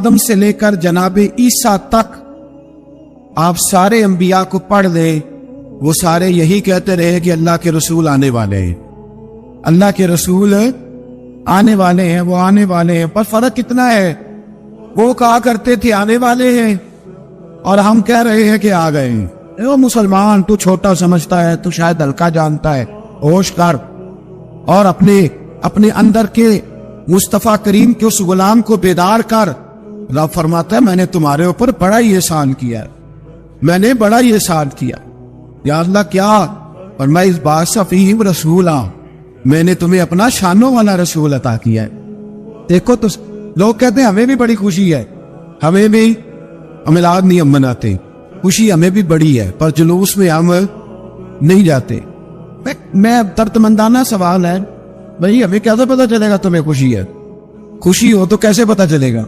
آدم سے لے کر جناب عیسیٰ تک آپ سارے انبیاء کو پڑھ لیں، وہ سارے یہی کہتے رہے کہ اللہ کے رسول آنے والے ہیں، اللہ کے رسول آنے والے ہیں، وہ آنے والے ہیں۔ پر فرق کتنا ہے، وہ کہا کرتے تھے آنے والے ہیں اور ہم کہہ رہے ہیں کہ آ گئے ہیں۔ وہ مسلمان تو چھوٹا سمجھتا ہے، تو شاید ہلکا جانتا ہے، ہوش کر اور اپنے اندر کے مصطفیٰ کریم کے اس غلام کو بیدار کر۔ رب فرماتا ہے میں نے تمہارے اوپر بڑا ہی احسان کیا، میں نے بڑا ہی احسان کیا۔ یا اللہ کیا؟ اور میں اس بات سے فیہم رسول ہوں، میں نے تمہیں اپنا شانوں والا رسول عطا کیا ہے۔ دیکھو تو لوگ کہتے ہیں ہمیں بھی بڑی خوشی ہے، ہمیں بھی میلاد نہیں ہم مناتے، خوشی ہمیں بھی بڑی ہے، پر جلوس میں ہم نہیں جاتے۔ میں دردمندانہ سوال ہے بھئی، ہمیں کیسے پتا چلے گا تمہیں خوشی ہے؟ خوشی ہو تو کیسے پتا چلے گا؟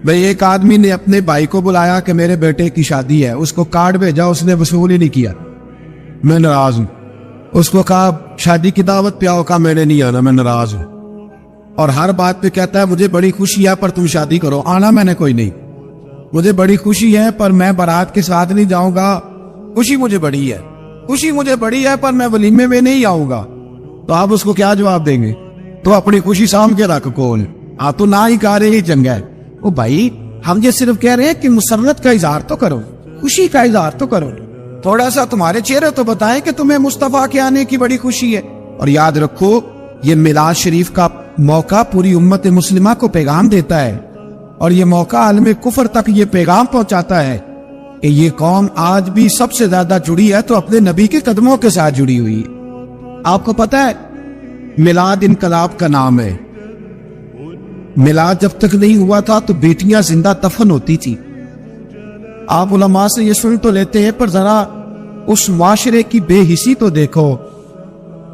بھئی ایک آدمی نے اپنے بھائی کو بلایا کہ میرے بیٹے کی شادی ہے، اس کو کارڈ بھیجا، اس نے وصول ہی نہیں کیا، میں ناراض ہوں۔ اس کو کہا شادی کی دعوت پہ آؤ، کہا میں نے نہیں آنا، میں ناراض ہوں۔ اور ہر بات پہ کہتا ہے مجھے بڑی خوشی ہے پر تم شادی کرو، آنا میں نے کوئی نہیں، مجھے بڑی خوشی ہے پر میں بارات کے ساتھ نہیں جاؤں گا، خوشی مجھے بڑی ہے، خوشی مجھے بڑی ہے پر میں ولیمے میں نہیں آؤں گا۔ تو آپ اس کو کیا جواب دیں گے؟ تو اپنی خوشی سام کے رکھ کون، آپ تو نہ ہی کہہ رہے ہی چنگا ہے۔ او بھائی ہم یہ صرف کہہ رہے ہیں کہ مسرت کا اظہار تو کرو، خوشی کا اظہار تو کرو، تھوڑا سا تمہارے چہرے تو بتائیں کہ تمہیں مصطفیٰ کے آنے کی بڑی خوشی ہے۔ اور یاد رکھو یہ میلاد شریف کا موقع پوری امت مسلمہ کو پیغام دیتا ہے، اور یہ موقع عالم کفر تک یہ پیغام پہنچاتا ہے کہ یہ قوم آج بھی سب سے زیادہ جڑی ہے تو اپنے نبی کے قدموں کے ساتھ جڑی ہوئی ہے۔ آپ کو پتہ ہے میلاد انقلاب کا نام ہے۔ میلاد جب تک نہیں ہوا تھا تو بیٹیاں زندہ دفن ہوتی تھی۔ آپ علماء سے یہ سن تو لیتے ہیں پر ذرا اس معاشرے کی بے حسی تو دیکھو،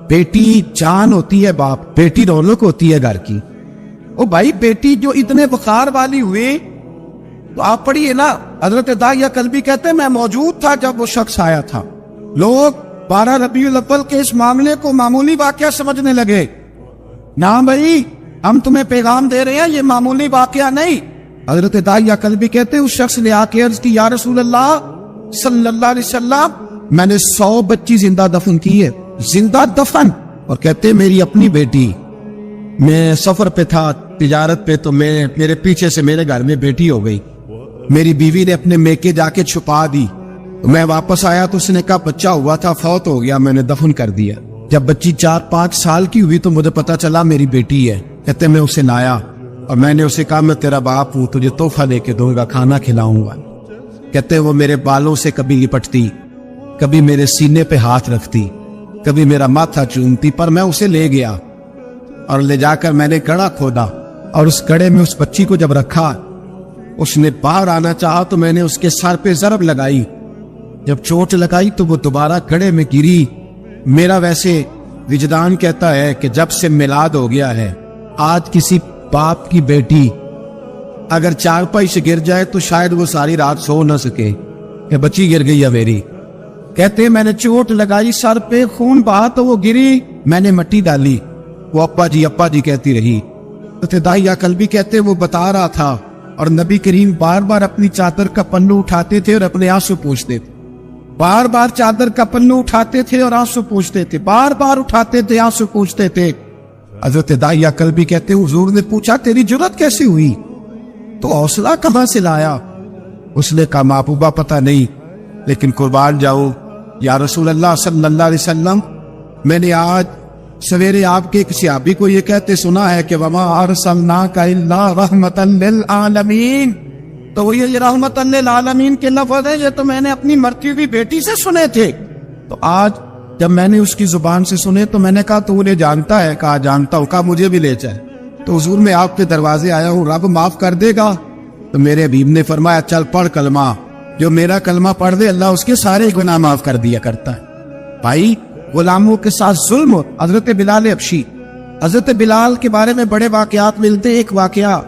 بیٹی جان ہوتی ہے باپ، بیٹی رونق ہوتی ہے گھر کی۔ او بھائی بیٹی جو اتنے وقار والی ہوئی تو آپ پڑھیے نا، حضرت داعیہ کلبی کہتے ہیں میں موجود تھا جب وہ شخص آیا تھا، لوگ 12 ربیع الاول کے اس معاملے کو معمولی واقعہ سمجھنے لگے۔ نہ بھائی ہم تمہیں پیغام دے رہے ہیں، یہ معمولی واقعہ نہیں۔ حضرت داعیہ کلبی کہتے ہیں اس شخص نے آ کے عرض کی یا رسول اللہ صلی اللہ علیہ وسلم میں نے 100 بچی زندہ دفن کی ہے، زندہ دفن۔ اور کہتے میری اپنی بیٹی، میں سفر پہ تھا تجارت پہ، تو میرے پیچھے سے میرے گھر میں بیٹی ہو گئی، میری بیوی نے اپنے میکے جا کے چھپا دی، میں واپس آیا تو اس نے کہا بچہ ہوا تھا فوت ہو گیا، میں نے دفن کر دیا۔ جب بچی 4-5 سال کی ہوئی تو مجھے پتا چلا میری بیٹی ہے۔ کہتے میں اسے لایا اور میں نے اسے کہا میں تیرا باپ ہوں، تجھے تحفہ دے کے دوں گا، کھانا کھلاؤں گا۔ کہتے وہ میرے بالوں سے کبھی لپٹتی، کبھی میرے سینے پہ ہاتھ رکھتی، کبھی میرا ماتھا چومتی، پر میں اسے لے گیا اور لے جا کر میں نے گڑھا کھودا، اور اس گڑھے میں اس بچی کو جب رکھا، اس نے باہر آنا چاہا تو میں نے اس کے سر پہ ضرب لگائی، جب چوٹ لگائی تو وہ دوبارہ گڑھے میں گری۔ میرا ویسے وجدان کہتا ہے کہ جب سے میلاد ہو گیا ہے، آج کسی باپ کی بیٹی اگر چارپائی سے گر جائے تو شاید وہ ساری رات سو نہ سکے کہ بچی گر گئی ہے میری۔ کہتے میں نے چوٹ لگائی سر پہ، خون بہا تو وہ گری، میں نے مٹی ڈالی، وہ ابا جی کہتی رہی۔ تو داعیہ کلبی کہتے وہ بتا رہا تھا، اور نبی کریم بار بار اپنی چادر کا پلو اٹھاتے تھے اور اپنے آنسو پوچھتے تھے، بار بار چادر کا پلو اٹھاتے تھے اور آنسو پوچھتے تھے، بار بار اٹھاتے تھے آنسو پوچھتے تھے۔ حضرت داعیہ کلبی کہتے حضور نے پوچھا تیری جرأت کیسی ہوئی، تو حوصلہ کہاں سے لایا؟ اس نے کہا محبوبہ پتہ نہیں، لیکن قربان جاؤں یا رسول اللہ صلی اللہ علیہ وسلم، میں نے آج سویرے آپ کے ایک صحابی کو یہ کہتے سنا ہے کہ وما ارسلناک الا رحمتا للعالمین، تو وہ یہ رحمتا للعالمین کے لفظ ہے، یہ تو میں نے اپنی مرتی ہوئی بیٹی سے سنے تھے۔ تو آج جب میں نے اس کی زبان سے سنے تو میں نے کہا تو انہیں جانتا ہے؟ کہا جانتا ہوں۔ کہا مجھے بھی لے جائے۔ تو حضور میں آپ کے دروازے آیا ہوں، رب معاف کر دے گا؟ تو میرے حبیب نے فرمایا چل پڑھ کلمہ، جو میرا کلمہ پڑھ دے اللہ اس کے سارے گناہ معاف کر دیا کرتا ہے۔ بھائی غلاموں کے ساتھ ظلم، حضرت بلال حبشی، حضرت بلال کے بارے میں بڑے واقعات ملتے ہیں۔ ایک واقعہ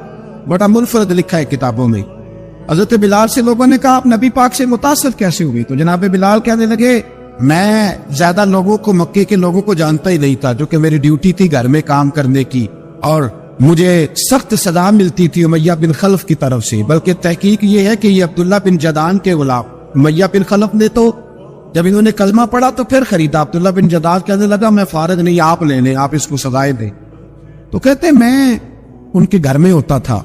بڑا منفرد لکھا ہے کتابوں میں۔ حضرت بلال سے لوگوں نے کہا آپ نبی پاک سے متاثر کیسے ہوئی؟ تو جناب بلال کہنے لگے میں زیادہ لوگوں کو، مکے کے لوگوں کو جانتا ہی نہیں تھا، جو کہ میری ڈیوٹی تھی گھر میں کام کرنے کی، اور مجھے سخت سزا ملتی تھی امیہ بن خلف کی طرف سے، بلکہ تحقیق یہ ہے کہ یہ عبداللہ بن جدعان کے غلام امیہ بن خلف نے تو جب انہوں نے کلمہ پڑھا تو پھر خریدا۔ عبداللہ بن جدعان کہنے لگا میں فارغ نہیں، آپ لے لیں، آپ اس کو سزائیں دیں۔ تو کہتے میں ان کے گھر میں ہوتا تھا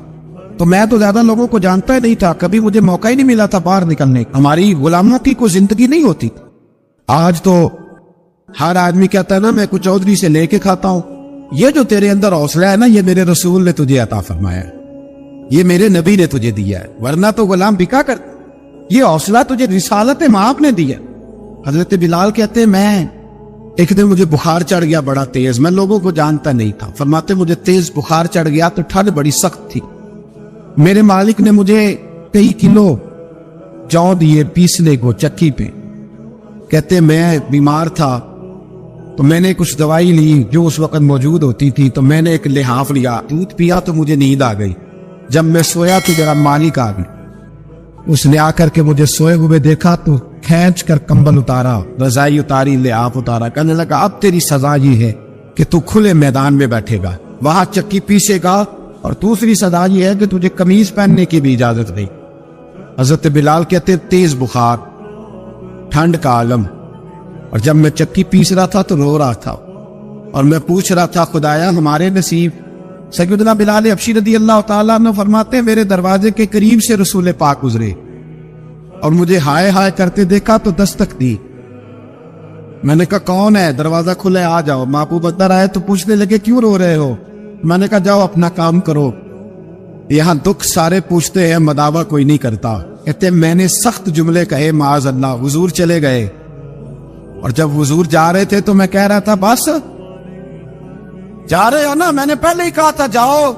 تو میں تو زیادہ لوگوں کو جانتا ہی نہیں تھا، کبھی مجھے موقع ہی نہیں ملا تھا باہر نکلنے کا، ہماری غلاموں کی کوئی زندگی نہیں ہوتی۔ آج تو ہر آدمی کہتا ہے نا میں کچھ چودھری سے لے کے کھاتا ہوں۔ یہ جو تیرے اندر حوصلہ ہے نا، یہ میرے رسول نے تجھے عطا فرمایا ہے، یہ میرے نبی نے تجھے دیا ہے، ورنہ تو غلام بکا کرتا۔ یہ حوصلہ تجھے رسالت مآب نے دیا۔ حضرت بلال کہتے ہیں میں ایک دن مجھے بخار چڑھ گیا بڑا تیز، میں لوگوں کو جانتا نہیں تھا، فرماتے مجھے تیز بخار چڑھ گیا تو ٹھنڈ بڑی سخت تھی، میرے مالک نے مجھے 23 کلو جو دیے پیسنے کو چکی پہ۔ کہتے میں بیمار تھا تو میں نے کچھ دوائی لی جو اس وقت موجود ہوتی تھی، تو میں نے ایک لحاف لیا، دودھ پیا تو مجھے نیند آ گئی۔ جب میں سویا تو میرا مالک آ گیا، اس نے آ کر کے مجھے سوئے ہوئے دیکھا تو کھینچ کر کمبل اتارا، رضائی اتاری، لحاف اتارا، کہنے لگا اب تیری سزا یہ ہے کہ تو کھلے میدان میں بیٹھے گا، وہاں چکی پیسے گا، اور دوسری سزا یہ ہے کہ تجھے قمیض پہننے کی بھی اجازت نہیں۔ حضرت بلال کہتے تیز بخار، ٹھنڈ کا عالم، اور جب میں چکی پیس رہا تھا تو رو رہا تھا، اور میں پوچھ رہا تھا خدایا ہمارے نصیب۔ سیدنا بلال حبشی رضی اللہ تعالیٰ عنہ فرماتے ہیں میرے دروازے کے قریب سے رسول پاک گزرے اور مجھے ہائے ہائے کرتے دیکھا تو دستک دی۔ میں نے کہا کون ہے؟ دروازہ کھلا ہے، آ جاؤ۔ محبوب اندر آئے تو پوچھنے لگے کیوں رو رہے ہو؟ میں نے کہا جاؤ اپنا کام کرو، یہاں دکھ سارے پوچھتے ہیں مداوع کوئی نہیں کرتا۔ کہتے میں نے سخت جملے کہے معاذ اللہ، حضور چلے گئے، اور جب حضور جا رہے تھے تو میں کہہ رہا تھا بس جا رہے ہو نا، میں نے پہلے ہی کہا تھا جاؤ۔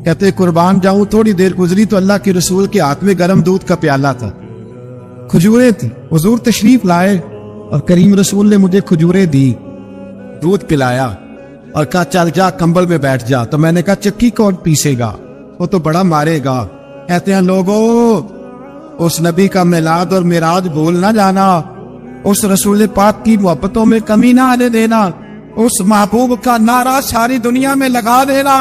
کہتے قربان جاؤں، تھوڑی دیر گزری تو اللہ کے رسول کے ہاتھ میں گرم دودھ کا پیالہ تھا، کھجوریں تھی، حضور تشریف لائے اور کریم رسول نے مجھے کھجوریں دی، دودھ پلایا اور کہا چل جا کمبل میں بیٹھ جا۔ تو میں نے کہا چکی کون پیسے گا، وہ تو بڑا مارے گا۔ کہتے ہیں لوگوں اس نبی کا میلاد اور معراج بھول نہ جانا، اس رسول پاک کی محبتوں میں کمی نہ آنے دینا، اس محبوب کا نعرہ ساری دنیا میں لگا دینا۔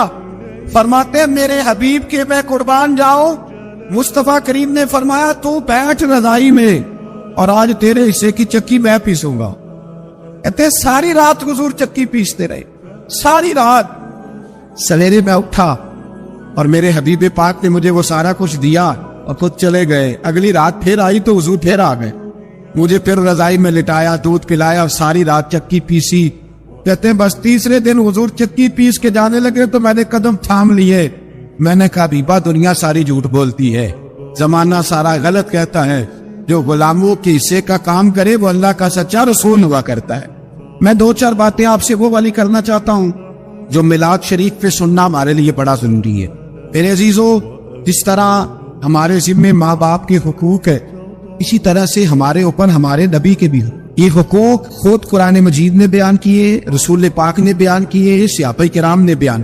فرماتے ہیں میرے حبیب کے میں قربان جاؤں، مصطفیٰ کریم نے فرمایا تو بیٹھ رضائی میں اور آج تیرے حصے کی چکی میں پیسوں گا۔ کہتے ساری رات حضور چکی پیستے رہے، ساری رات۔ سویرے میں اٹھا اور میرے حبیب پاک نے مجھے وہ سارا کچھ دیا اور خود چلے گئے۔ اگلی رات پھر آئی تو حضور پھر آ گئے، مجھے پھر رضائی میں لٹایا، دودھ پلایا اور ساری رات چکی پیسی۔ کہتے ہیں بس تیسرے دن حضور چکی پیس کے جانے لگے تو میں نے قدم تھام لیے، میں نے کہا بیبا دنیا ساری جھوٹ بولتی ہے، زمانہ سارا غلط کہتا ہے، جو غلاموں کے حصے کا کام کرے وہ اللہ کا سچا رسول ہوا کرتا ہے۔ میں دو چار باتیں آپ سے وہ والی کرنا چاہتا ہوں جو میلاد شریف پہ سننا ہمارے لیے بڑا ضروری ہے۔ میرے عزیزو، جس طرح ہمارے ذمے ماں باپ کے حقوق ہے، اسی طرح سے ہمارے اوپر ہمارے نبی کے بھی یہ حقوق خود قرآن مجید نے بیان کیے، رسول پاک نے بیان کیے، صحابہ کرام نے بیان۔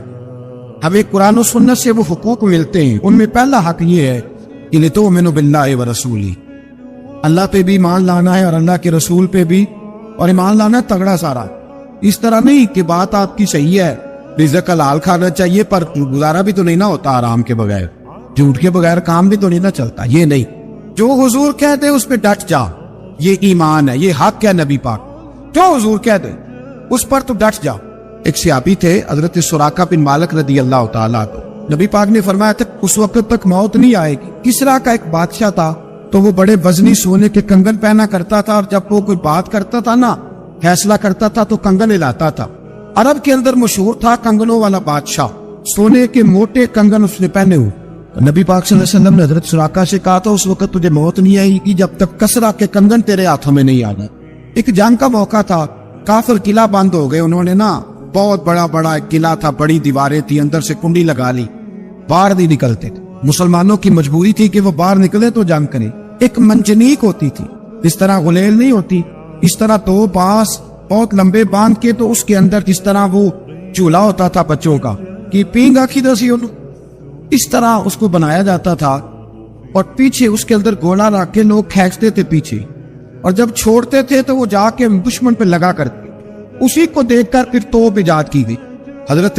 ہمیں قرآن و سنت سے وہ حقوق ملتے ہیں، ان میں پہلا حق یہ ہے کہ لتؤمنوا باللہ ورسولہ، اللہ پہ بھی ایمان لانا ہے اور اللہ کے رسول پہ بھی، اور ایمان لانا ہے تگڑا سارا۔ اس طرح نہیں کہ بات آپ کی صحیح ہے، رزق حلال کھانا چاہیے پر گزارا بھی تو نہیں نہ ہوتا آرام کے بغیر، جھوٹ کے بغیر کام بھی تو نہیں نہ چلتا، یہ نہیں، جو حضور کہتے ہیں اس پہ ڈٹ جا، یہ ایمان ہے، یہ حق ہے نبی پاک، جو حضور کہتے اس پر تو ڈٹ جا۔ ایک صحابی تھے حضرت سراقہ بن مالک رضی اللہ تعالیٰ عنہ، نبی پاک نے فرمایا تھا اس وقت تک موت نہیں آئے گی۔ کسرا کا ایک بادشاہ تھا تو وہ بڑے وزنی سونے کے کنگن پہنا کرتا تھا، اور جب وہ کوئی بات کرتا تھا نا، فیصلہ کرتا تھا تو کنگن ہلاتا تھا۔ عرب کے اندر مشہور تھا کنگنوں والا بادشاہ، سونے کے موٹے کنگن اس نے پہنے ہوئے۔ نبی پاک صلی اللہ علیہ وسلم نے حضرت سراقہ سے کہا تھا اس وقت تجھے موت نہیں آئے گی جب تک کسرا کے کنگن تیرے ہاتھوں میں نہیں آنا۔ ایک جنگ کا موقع تھا، کافر قلعہ بند ہو گئے، انہوں نے نا بہت بڑا ایک قلعہ تھا، بڑی دیواریں تھی، اندر سے کنڈی لگا لی، باہر نہیں نکلتے تھے۔ مسلمانوں کی مجبوری تھی کہ وہ باہر نکلے تو جنگ کریں۔ ایک منجنیق ہوتی تھی، اس طرح غلیل نہیں ہوتی، اس طرح دو بانس بہت لمبے باندھ کے، تو اس کے اندر جس طرح وہ چولہا ہوتا تھا بچوں کا کہ پینگ آخی دسی انہوں، اس طرح اس کو بنایا جاتا تھا، اور پیچھے اس کے اندر گولا رکھ کے لوگ کھینچتے تھے پیچھے، اور جب چھوڑتے تھے تو وہ جا کے دشمن پہ لگا کرتے، اسی کو دیکھ کر پھر توپ ایجاد کی گئی۔ حضرت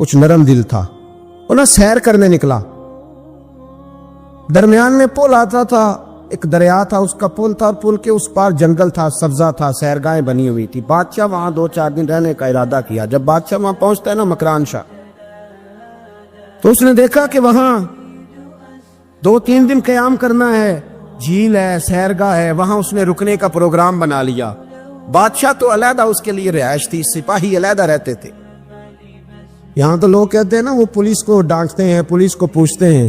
کچھ نرم دل تھا، وہ نہ سیر کرنے نکلا. درمیان میں پل آتا تھا، ایک دریا تھا، اس کا پل تھا، اور پل کے اس پار جنگل تھا، سبزہ تھا، سیرگاہیں بنی ہوئی تھی. بادشاہ وہاں 2-4 دن رہنے کا ارادہ کیا. جب بادشاہ وہاں پہنچتا ہے نا مکران شاہ، تو اس نے دیکھا کہ وہاں 2-3 دن قیام کرنا ہے، جھیل ہے، سیرگاہ ہے، وہاں اس نے رکنے کا پروگرام بنا لیا. بادشاہ تو علیحدہ اس کے لیے رہائش تھی، سپاہی علیحدہ رہتے تھے. یہاں تو لوگ کہتے ہیں نا وہ پولیس کو ڈانٹتے ہیں، پولیس کو پوچھتے ہیں.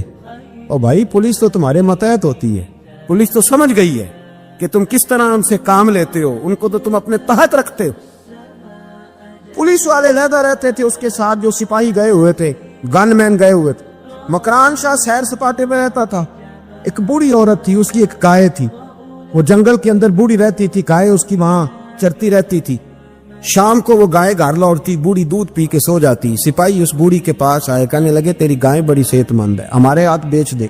اور بھائی پولیس تو تمہارے ماتحت ہوتی ہے، پولیس تو سمجھ گئی ہے کہ تم کس طرح ان سے کام لیتے ہو، ان کو تو تم اپنے تحت رکھتے ہو. پولیس والے علیحدہ رہتے تھے، اس کے ساتھ جو سپاہی گئے ہوئے تھے، گن مین گئے ہوئے تھے. مکران شاہ سیر سپاٹے پہ رہتا تھا. ایک بوڑھی عورت تھی، اس کی ایک گائے تھی، وہ جنگل کے اندر بوڑھی رہتی تھی، گائے اس کی وہاں چرتی رہتی تھی. شام کو وہ گائے گھر لوٹتی، بوڑھی دودھ پی کے سو جاتی. سپاہی اس بوڑھی کے پاس آئے، کہنے لگے تیری گائے بڑی صحت مند ہے، ہمارے ہاتھ بیچ دے.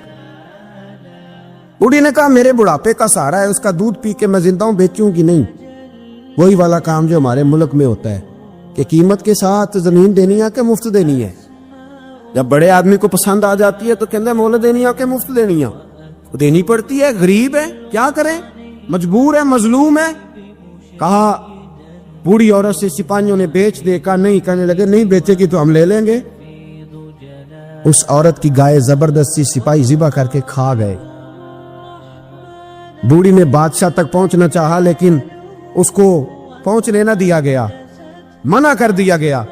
بوڑھی نے کہا میرے بڑھاپے کا سہارا ہے، اس کا دودھ پی کے میں زندہ ہوں، بیچوں گی نہیں. وہی والا کام جو ہمارے ملک میں ہوتا ہے کہ قیمت کے ساتھ زمین دینی ہے کہ مفت دینی ہے. جب بڑے آدمی کو پسند آ جاتی ہے تو کہتے ہیں مول دینی ہے کہ مفت دینی ہے. دینی پڑتی ہے، غریب ہے، کیا کریں، مجبور ہے، مظلوم ہے. کہا بوڑھی عورت سے سپاہیوں نے بیچ دے. کہا نہیں. کہنے لگے نہیں بیچے گی تو ہم لے لیں گے. اس عورت کی گائے زبردستی سپاہی ذبح کر کے کھا گئے. بوڑھی نے بادشاہ تک پہنچنا چاہا لیکن اس کو پہنچنے نہ دیا گیا، منع کر دیا گیا.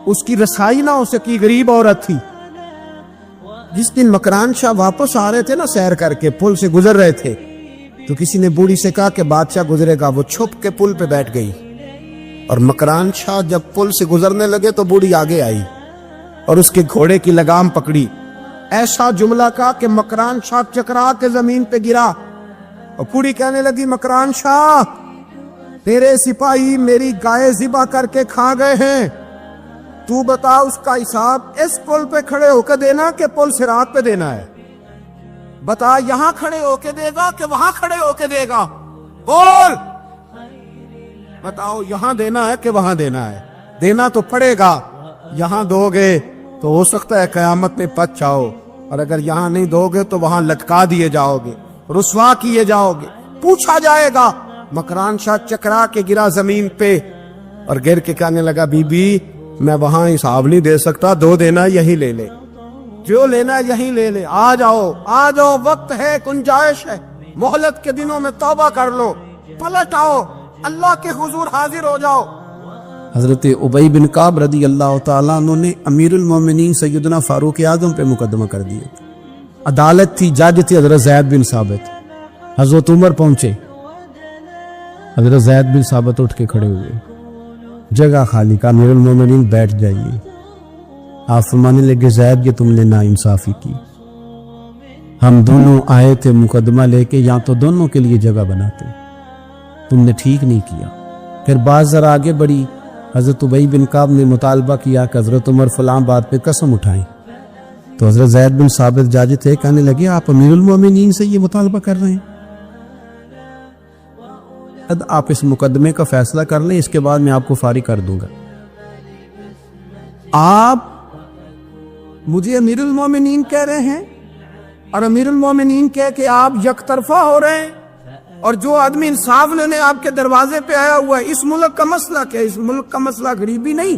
اس کی رسائی نہ ہو سکی، غریب عورت تھی. جس دن مکران شاہ واپس آ رہے تھے نا سیر کر کے، پل سے گزر رہے تھے، تو کسی نے بوڑھی سے کہا کہ بادشاہ گزرے گا. وہ چھپ کے پل پہ بیٹھ گئی، اور مکران شاہ جب پل سے گزرنے لگے تو بوڑھی آگے آئی اور اس کے گھوڑے کی لگام پکڑی. ایسا جملہ کہا کہ مکران شاہ چکرا کے زمین پہ گرا. اور بوڑھی کہنے لگی مکران شاہ تیرے سپاہی میری گائے ذبح کر کے کھا گئے ہیں، تو بتا اس کا حساب اس پل پہ کھڑے ہو کے دینا کہ پل صراط پہ دینا ہے؟ بتا یہاں کھڑے ہو کے دے گا کہ وہاں کھڑے ہو کے دے گا؟ بول، بتاؤ یہاں دینا ہے کہ وہاں دینا ہے؟ دینا تو پڑے گا. یہاں دو گے تو ہو سکتا ہے قیامت میں بچ جاؤ، اور اگر یہاں نہیں دو گے تو وہاں لٹکا دیے جاؤ گے، رسوا کیے جاؤ گے، پوچھا جائے گا. مکران شاہ چکرا کے گرا زمین پہ اور گر کے کہنے لگا بی بی میں وہاں حساب نہیں دے سکتا، دو دینا یہی لے لے، جو لینا یہی لے لے. آ جاؤ آ جاؤ، وقت ہے، گنجائش ہے، مہلت کے دنوں میں توبہ کر لو، پلٹ آؤ، اللہ کے حضور حاضر ہو جاؤ. حضرت ابی بن کعب رضی اللہ تعالیٰ عنہ نے امیر المومنین سیدنا فاروق اعظم پہ مقدمہ کر دیا. عدالت تھی، جج تھی حضرت زید بن ثابت. حضرت عمر پہنچے، حضرت زید بن ثابت اٹھ کے کھڑے ہوئے، جگہ خالی. کا امیر المومنین بیٹھ جائیے. آپ فرمانے لگے زید یہ تم نے ناانصافی کی، ہم دونوں آئے تھے مقدمہ لے کے، یہاں تو دونوں کے لیے جگہ بناتے، تم نے ٹھیک نہیں کیا. پھر بعض ذرا آگے بڑھی، حضرت ابی بن کعب نے مطالبہ کیا کہ حضرت عمر فلاں بات پہ قسم اٹھائیں. تو حضرت زید بن ثابت جاج تھے، کہنے لگے آپ امیر المومنین سے یہ مطالبہ کر رہے ہیں؟ آپ اس مقدمے کا فیصلہ کر لیں، اس کے بعد میں آپ کو فارغ کر دوں گا. آپ مجھے امیر المومنین کہہ رہے ہیں، اور امیر المومنین کہہ کہ آپ یک طرفہ ہو رہے ہیں، اور جو آدمی انصاف لینے آپ کے دروازے پہ آیا ہوا ہے، اس ملک کا مسئلہ کیا ہے؟ اس ملک کا مسئلہ غریبی نہیں،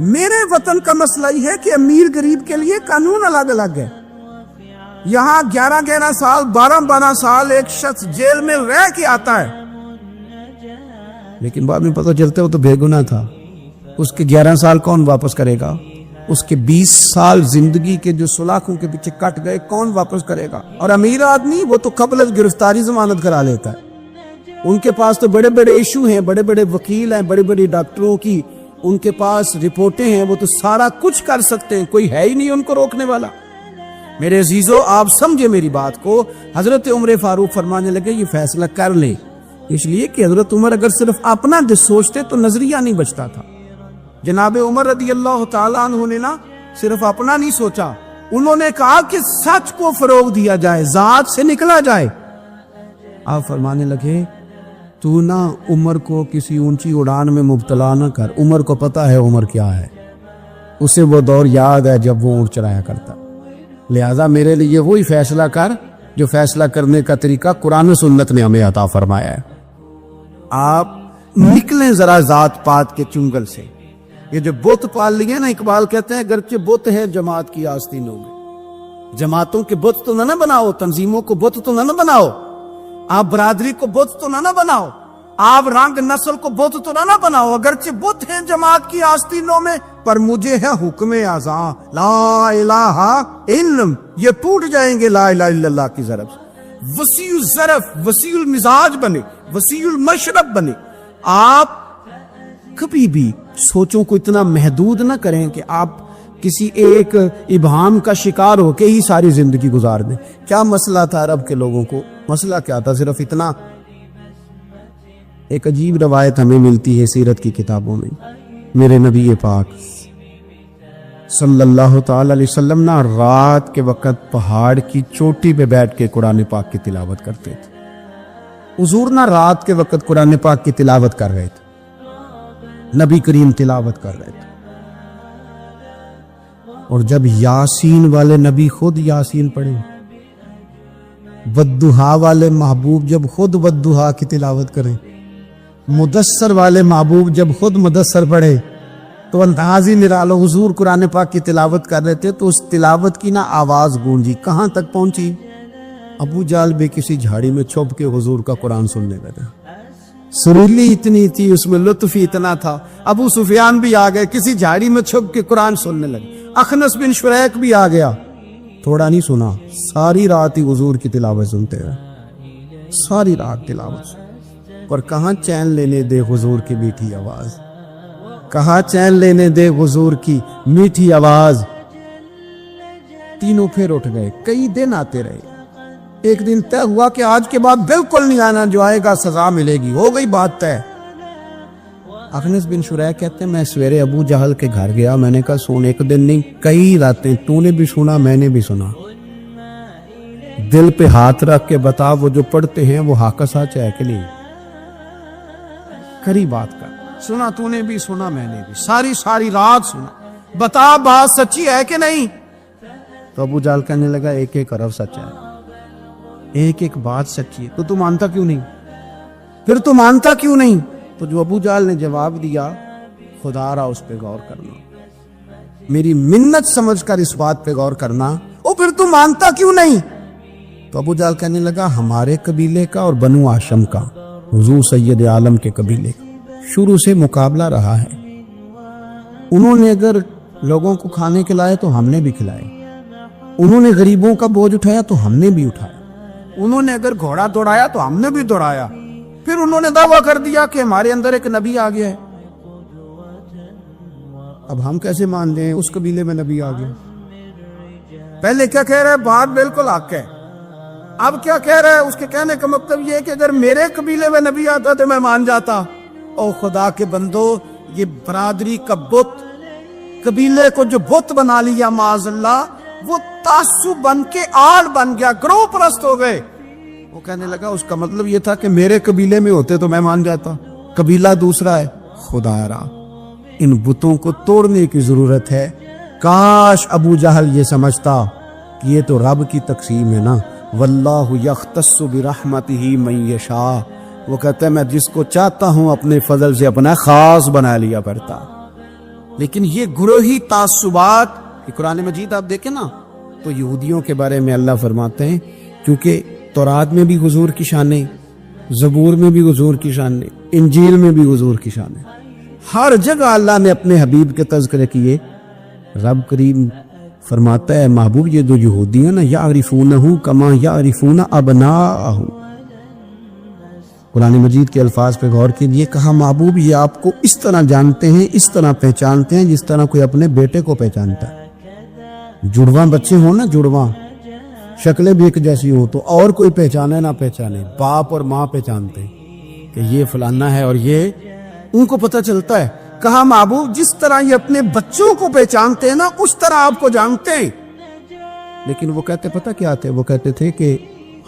میرے وطن کا مسئلہ یہ ہے کہ امیر غریب کے لیے قانون الگ الگ ہے. یہاں 11 سال 12 سال ایک شخص جیل میں رہ کے آتا ہے، لیکن بعد میں پتہ چلتا ہے وہ تو بے گناہ تھا. اس کے 11 سال کون واپس کرے گا؟ اس کے 20 سال زندگی کے جو سلاخوں کے پیچھے کٹ گئے کون واپس کرے گا؟ اور امیر آدمی وہ تو قبل از گرفتاری ضمانت کرا لیتا ہے. ان کے پاس تو بڑے بڑے ایشو ہیں، بڑے بڑے وکیل ہیں، بڑے بڑے ڈاکٹروں کی ان کے پاس رپورٹیں ہیں، وہ تو سارا کچھ کر سکتے ہیں، کوئی ہے ہی نہیں ان کو روکنے والا. میرے عزیزو آپ سمجھے میری بات کو. حضرت عمر فاروق فرمانے لگے یہ فیصلہ کر لیں، اس لیے کہ حضرت عمر اگر صرف اپنا سوچتے تو نظریہ نہیں بچتا تھا. جناب عمر رضی اللہ تعالیٰ عنہ نے نا صرف اپنا نہیں سوچا، انہوں نے کہا کہ سچ کو فروغ دیا جائے، ذات سے نکلا جائے. آپ فرمانے لگے تو نہ عمر کو کسی اونچی اڑان میں مبتلا نہ کر، عمر کو پتا ہے عمر کیا ہے. اسے وہ دور یاد ہے جب وہ اونٹ چرایا کرتا. لہذا میرے لیے وہی فیصلہ کر جو فیصلہ کرنے کا طریقہ قرآن و سنت نے ہمیں عطا فرمایا ہے. آپ نکلیں ذرا ذات پات کے چنگل سے. یہ جو بت پال لیے نا، اقبال کہتے ہیں گرچہ بت ہے جماعت کی آستینوں میں. جماعتوں کے بت تو نہ بناؤ، تنظیموں کو بت تو نہ بناؤ، آپ برادری کو بت تو نہ بناؤ، آپ رنگ نسل کو بت تو نہ بناؤ. اگرچہ بت ہیں جماعت کی آستینوں میں، پر مجھے ہے حکم اعزاں لا الہ الا، یہ ٹوٹ جائیں گے لا الہ الا اللہ کی ضرب سے. وسیع الظرف، وسیع المزاج بنے، وسیع المشرب بنے. آپ کبھی بھی سوچوں کو اتنا محدود نہ کریں کہ آپ کسی ایک ابہام کا شکار ہو کے ہی ساری زندگی گزار دیں. کیا مسئلہ تھا عرب کے لوگوں کو؟ مسئلہ کیا تھا؟ صرف اتنا. ایک عجیب روایت ہمیں ملتی ہے سیرت کی کتابوں میں. میرے نبی پاک صلی اللہ تعالی علیہ وسلم نا رات کے وقت پہاڑ کی چوٹی پہ بیٹھ کے قرآن پاک کی تلاوت کرتے تھے. حضور نا رات کے وقت قرآن پاک کی تلاوت کر رہے تھے، نبی کریم تلاوت کر رہے تھے. اور جب یاسین والے نبی خود یاسین پڑھے، والضحیٰ والے محبوب جب خود والضحیٰ کی تلاوت کریں، مدثر والے محبوب جب خود مدثر پڑھے، تو انداز ہی نرالو. حضور قرآن پاک کی تلاوت کر رہے تھے تو اس تلاوت کی نا آواز گونجی. کہاں تک پہنچی؟ ابو جہل بھی کسی جھاڑی میں چھپ کے حضور کا قرآن سننے لگا. سریلی اتنی تھی، اس میں لطف ہی اتنا تھا. ابو سفیان بھی آ گئے، کسی جھاڑی میں چھپ کے قرآن سننے لگے. اخنس بن شریک بھی آ گیا. تھوڑا نہیں سنا، ساری رات ہی حضور کی تلاوت سنتے رہے، ساری رات تلاوت. پر کہاں چین لینے دے حضور کی میٹھی آواز، کہاں چین لینے دے حضور کی میٹھی آواز. تینوں پھر اٹھ گئے. کئی دن آتے رہے. ایک دن طے ہوا کہ آج کے بعد بالکل نہیں آنا، جو آئے گا سزا ملے گی. ہو گئی بات طے. اخنس بن شریک کہتے ہیں میں سویرے ابو جہل کے گھر گیا. میں نے کہا سن، ایک دن نہیں کئی راتیں تو نے بھی سنا، میں نے بھی سنا. دل پہ ہاتھ رکھ کے بتا وہ جو پڑھتے ہیں وہ حق سچ ہے کہ نہیں؟ کری بات کر. سنا تو نے بھی، سنا میں نے بھی، ساری رات سنا. بتا بات سچی ہے کہ نہیں؟ تو ابو جہل کہنے لگا ایک ایک حرف سچ ہے، ایک ایک بات سچی ہے. تو مانتا کیوں نہیں؟ پھر تو مانتا کیوں نہیں؟ تو جو ابو جہل نے جواب دیا، خدا را اس پہ غور کرنا، میری منت سمجھ کر اس بات پہ غور کرنا. او پھر تو مانتا کیوں نہیں؟ تو ابو جہل کہنے لگا ہمارے قبیلے کا اور بنو ہاشم کا، حضور سید عالم کے قبیلے کا شروع سے مقابلہ رہا ہے. انہوں نے اگر لوگوں کو کھانے کھلائے تو ہم نے بھی کھلائے، انہوں نے غریبوں کا بوجھ اٹھایا تو ہم نے بھی اٹھایا، انہوں نے اگر گھوڑا دوڑایا تو ہم نے بھی دوڑایا. پھر انہوں نے دعویٰ کر دیا کہ ہمارے اندر ایک نبی آ گیا ہے. اب ہم کیسے مان لیں اس قبیلے میں نبی آ گیا؟ پہلے کیا کہہ رہا ہے؟ بات بالکل حق ہے. اب کیا کہہ رہا ہے؟ اس کے کہنے کا مطلب یہ ہے کہ اگر میرے قبیلے میں نبی آتا تو میں مان جاتا. او خدا کے بندو، یہ برادری کا بت، قبیلے کو جو بت بنا لیا معاذ اللہ، وہ تعصب بن کے آڑ بن گیا، گروہ پرست ہو گئے. وہ کہنے لگا اس کا مطلب یہ تھا کہ میرے قبیلے میں ہوتے تو میں مان جاتا، قبیلہ دوسرا ہے. خدا را ان بتوں کو توڑنے کی ضرورت ہے. کاش ابو جہل یہ سمجھتا کہ یہ تو رب کی تقسیم ہے نا، واللہ یختص برحمتہ من یشاء. وہ کہتا ہے میں جس کو چاہتا ہوں اپنے فضل سے اپنا خاص بنا لیا کرتا. لیکن یہ گروہی تعصبات، قرآن مجید آپ دیکھیں نا تو یہودیوں کے بارے میں اللہ فرماتے ہیں، کیونکہ تورات میں بھی حضور کی شانیں، زبور میں بھی حضور کی شانیں، انجیل میں بھی حضور کی شانیں، ہر جگہ اللہ نے اپنے حبیب کے تذکرے کیے. رب کریم فرماتا ہے محبوب یہ جو یہودی ہیں نا، یعرفونہ کما یعرفون ابناءہم. قرآن مجید کے الفاظ پہ غور کیجئے. کہا محبوب یہ آپ کو اس طرح جانتے ہیں، اس طرح پہچانتے ہیں جس طرح کوئی اپنے بیٹے کو پہچانتا ہے. جڑواں بچے ہوں نا، جڑواں شکلیں بھی ایک جیسی ہوں تو اور کوئی پہچانے نہ پہچانے، باپ اور ماں پہچانتے ہیں کہ یہ فلانا ہے، اور یہ ان کو پتہ چلتا ہے. کہا محبوب جس طرح یہ اپنے بچوں کو پہچانتے ہیں نا، اس طرح آپ کو جانتے ہیں. لیکن وہ کہتے پتہ کیا تھے؟ وہ کہتے تھے کہ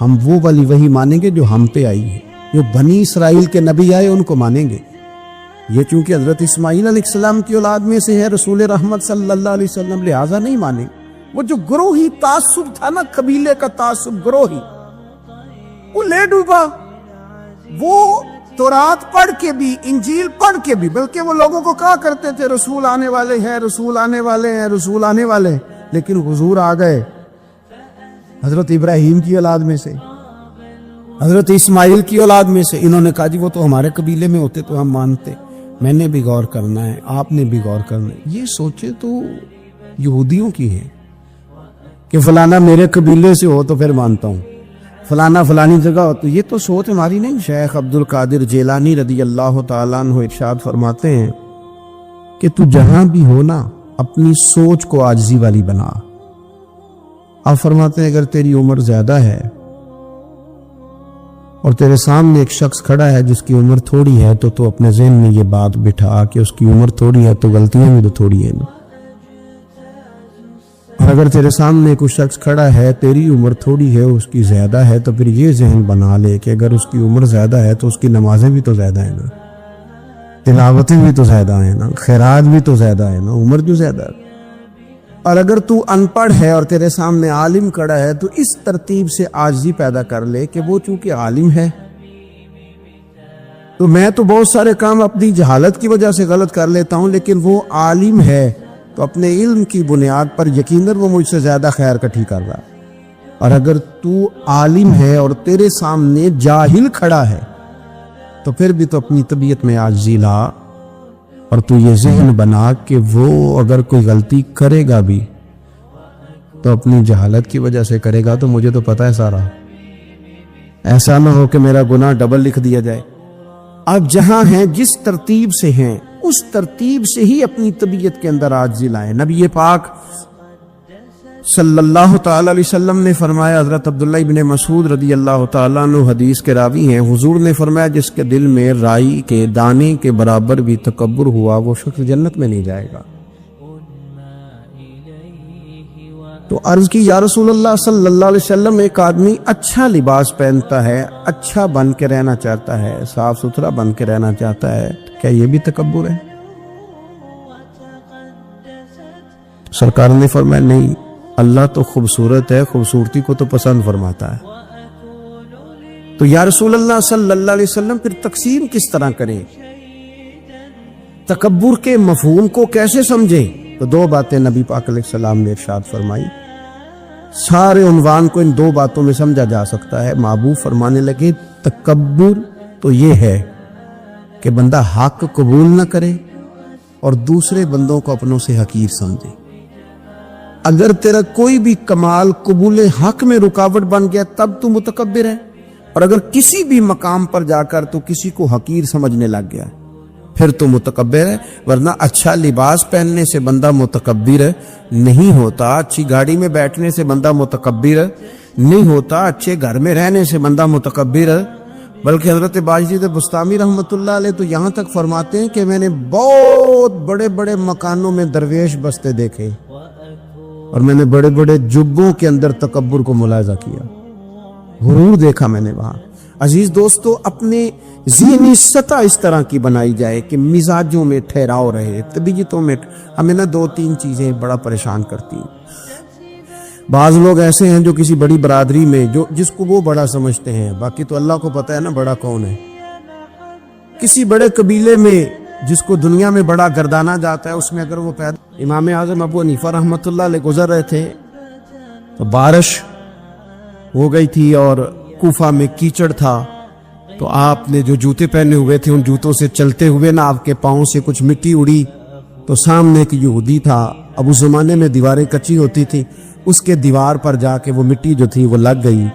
ہم وہ والی وحی مانیں گے جو ہم پہ آئی ہے، جو بنی اسرائیل کے نبی آئے ان کو مانیں گے. یہ چونکہ حضرت اسماعیل علیہ السلام کی اولاد میں سے ہے رسول رحمت صلی اللہ علیہ وسلم، لہٰذا نہیں مانے۔ وہ جو گروہی تعصب تھا نا، قبیلے کا تعصب گروہی، وہ لے ڈوبا۔ وہ تورات پڑھ کے بھی، انجیل پڑھ کے بھی، بلکہ وہ لوگوں کو کہا کرتے تھے رسول آنے والے ہیں، رسول آنے والے ہیں، رسول آنے والے ہیں، لیکن حضور آ گئے حضرت ابراہیم کی اولاد میں سے، حضرت اسماعیل کی اولاد میں سے۔ انہوں نے کہا جی وہ تو ہمارے قبیلے میں ہوتے تو ہم مانتے۔ میں نے بھی غور کرنا ہے، آپ نے بھی غور کرنا ہے۔ یہ سوچے تو یہودیوں کی ہے کہ فلانا میرے قبیلے سے ہو تو پھر مانتا ہوں، فلانا فلانی جگہ ہو تو۔ یہ تو سوچ ہماری نہیں۔ شیخ عبد القادر جیلانی رضی اللہ تعالیٰ عنہ ارشاد فرماتے ہیں کہ تو جہاں بھی ہو نا، اپنی سوچ کو عاجزی والی بنا۔ آپ فرماتے ہیں اگر تیری عمر زیادہ ہے اور تیرے سامنے ایک شخص کھڑا ہے جس کی عمر تھوڑی ہے، تو اپنے ذہن میں یہ بات بٹھا کہ اس کی عمر تھوڑی ہے تو غلطیاں بھی تو تھوڑی ہیں نا۔ اور اگر تیرے سامنے کوئی شخص کھڑا ہے، تیری عمر تھوڑی ہے، اس کی زیادہ ہے، تو پھر یہ ذہن بنا لے کہ اگر اس کی عمر زیادہ ہے تو اس کی نمازیں بھی تو زیادہ ہیں نا، تلاوتیں بھی تو زیادہ ہیں نا، خیرات بھی تو زیادہ ہے نا، عمر جو زیادہ ہے۔ اور اگر تو ان پڑھ ہے اور تیرے سامنے عالم کھڑا ہے، تو اس ترتیب سے عاجزی پیدا کر لے کہ وہ چونکہ عالم ہے تو میں تو بہت سارے کام اپنی جہالت کی وجہ سے غلط کر لیتا ہوں، لیکن وہ عالم ہے تو اپنے علم کی بنیاد پر یقیناً وہ مجھ سے زیادہ خیر کٹھی کر رہا ہے۔ اور اگر تو عالم ہے اور تیرے سامنے جاہل کھڑا ہے تو پھر بھی تو اپنی طبیعت میں عاجزی لا، اور تو یہ ذہن بنا کہ وہ اگر کوئی غلطی کرے گا بھی تو اپنی جہالت کی وجہ سے کرے گا، تو مجھے تو پتہ ہے سارا، ایسا نہ ہو کہ میرا گناہ ڈبل لکھ دیا جائے۔ آپ جہاں ہیں، جس ترتیب سے ہیں، اس ترتیب سے ہی اپنی طبیعت کے اندر عاجزی لائیں۔ نبی پاک صلی اللہ تعالی علیہ وسلم نے فرمایا، حضرت عبداللہ ابن مسعود رضی اللہ تعالیٰ عنہ حدیث کے راوی ہیں، حضور نے فرمایا جس کے دل میں رائی کے دانے کے برابر بھی تکبر ہوا، وہ شخص جنت میں نہیں جائے گا۔ تو عرض کی یا رسول اللہ صلی اللہ علیہ وسلم، ایک آدمی اچھا لباس پہنتا ہے، اچھا بن کے رہنا چاہتا ہے، صاف ستھرا بن کے رہنا چاہتا ہے، کیا یہ بھی تکبر ہے؟ سرکار نے فرمایا نہیں، اللہ تو خوبصورت ہے، خوبصورتی کو تو پسند فرماتا ہے۔ تو یا رسول اللہ صلی اللہ علیہ وسلم پھر تقسیم کس طرح کریں؟ تکبر کے مفہوم کو کیسے سمجھیں؟ تو دو باتیں نبی پاک علیہ السلام نے ارشاد فرمائی۔ سارے عنوان کو ان دو باتوں میں سمجھا جا سکتا ہے۔ محبوب فرمانے لگے تکبر تو یہ ہے کہ بندہ حق قبول نہ کرے اور دوسرے بندوں کو اپنوں سے حقیر سمجھے۔ اگر تیرا کوئی بھی کمال قبول حق میں رکاوٹ بن گیا تب تو متکبر ہے، اور اگر کسی بھی مقام پر جا کر تو کسی کو حقیر سمجھنے لگ گیا پھر تو متکبر ہے۔ ورنہ اچھا لباس پہننے سے بندہ متکبر نہیں ہوتا، اچھی گاڑی میں بیٹھنے سے بندہ متکبر نہیں ہوتا، اچھے گھر میں رہنے سے بندہ متکبر، بلکہ حضرت باجید بستامی رحمۃ اللہ علیہ تو یہاں تک فرماتے ہیں کہ میں نے بہت بڑے بڑے مکانوں میں درویش بستے دیکھے اور میں نے بڑے بڑے جبوں کے اندر تکبر کو ملاحظہ کیا، غرور دیکھا میں نے وہاں۔ عزیز دوستو، اپنے ذہنی سطح اس طرح کی بنائی جائے کہ مزاجوں میں ٹھہراؤ رہے، طبیعتوں میں۔ ہمیں نا دو تین چیزیں بڑا پریشان کرتی ہیں۔ بعض لوگ ایسے ہیں جو کسی بڑی برادری میں جس کو وہ بڑا سمجھتے ہیں، باقی تو اللہ کو پتہ ہے نا بڑا کون ہے۔ کسی بڑے قبیلے میں جس کو دنیا میں بڑا گردانا جاتا ہے، اس میں اگر وہ پیدا، امام اعظم ابو حنیفہ رحمۃ اللہ علیہ گزر رہے تھے تو بارش ہو گئی تھی اور کوفہ میں کیچڑ تھا، تو آپ نے جو جوتے پہنے ہوئے تھے ان جوتوں سے چلتے ہوئے نا آپ کے پاؤں سے کچھ مٹی اڑی، تو سامنے ایک یہودی تھا، اب اس زمانے میں دیواریں کچی ہوتی تھی، اس کے دیوار پر جا کے وہ مٹی جو تھی وہ لگ گئی۔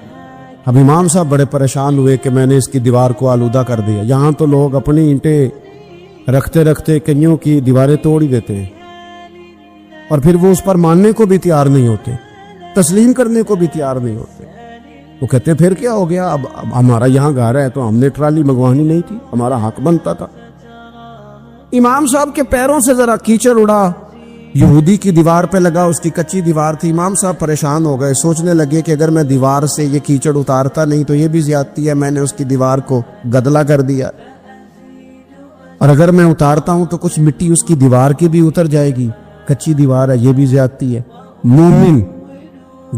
اب امام صاحب بڑے پریشان ہوئے کہ میں نے اس کی دیوار کو آلودہ کر دیا۔ یہاں تو لوگ اپنی اینٹیں رکھتے رکھتے کئیوں کی دیواریں توڑ ہی دیتے ہیں، اور پھر وہ اس پر ماننے کو بھی تیار نہیں ہوتے، تسلیم کرنے کو بھی تیار نہیں ہوتے۔ وہ کہتے ہیں پھر کیا ہو گیا، اب ہمارا یہاں گھر ہے تو ہم نے ٹرالی منگوانی نہیں تھی، ہمارا حق بنتا تھا۔ امام صاحب کے پیروں سے ذرا کیچڑ اڑا، یہودی کی دیوار پہ لگا، اس کی کچی دیوار تھی۔ امام صاحب پریشان ہو گئے، سوچنے لگے کہ اگر میں دیوار سے یہ کیچڑ اتارتا نہیں تو یہ بھی زیادتی ہے، میں نے اس کی دیوار کو گدلا کر دیا۔ اور اگر میں اتارتا ہوں تو کچھ مٹی اس کی دیوار کی بھی اتر جائے گی، کچی دیوار ہے، یہ بھی زیادتی ہے۔ مومن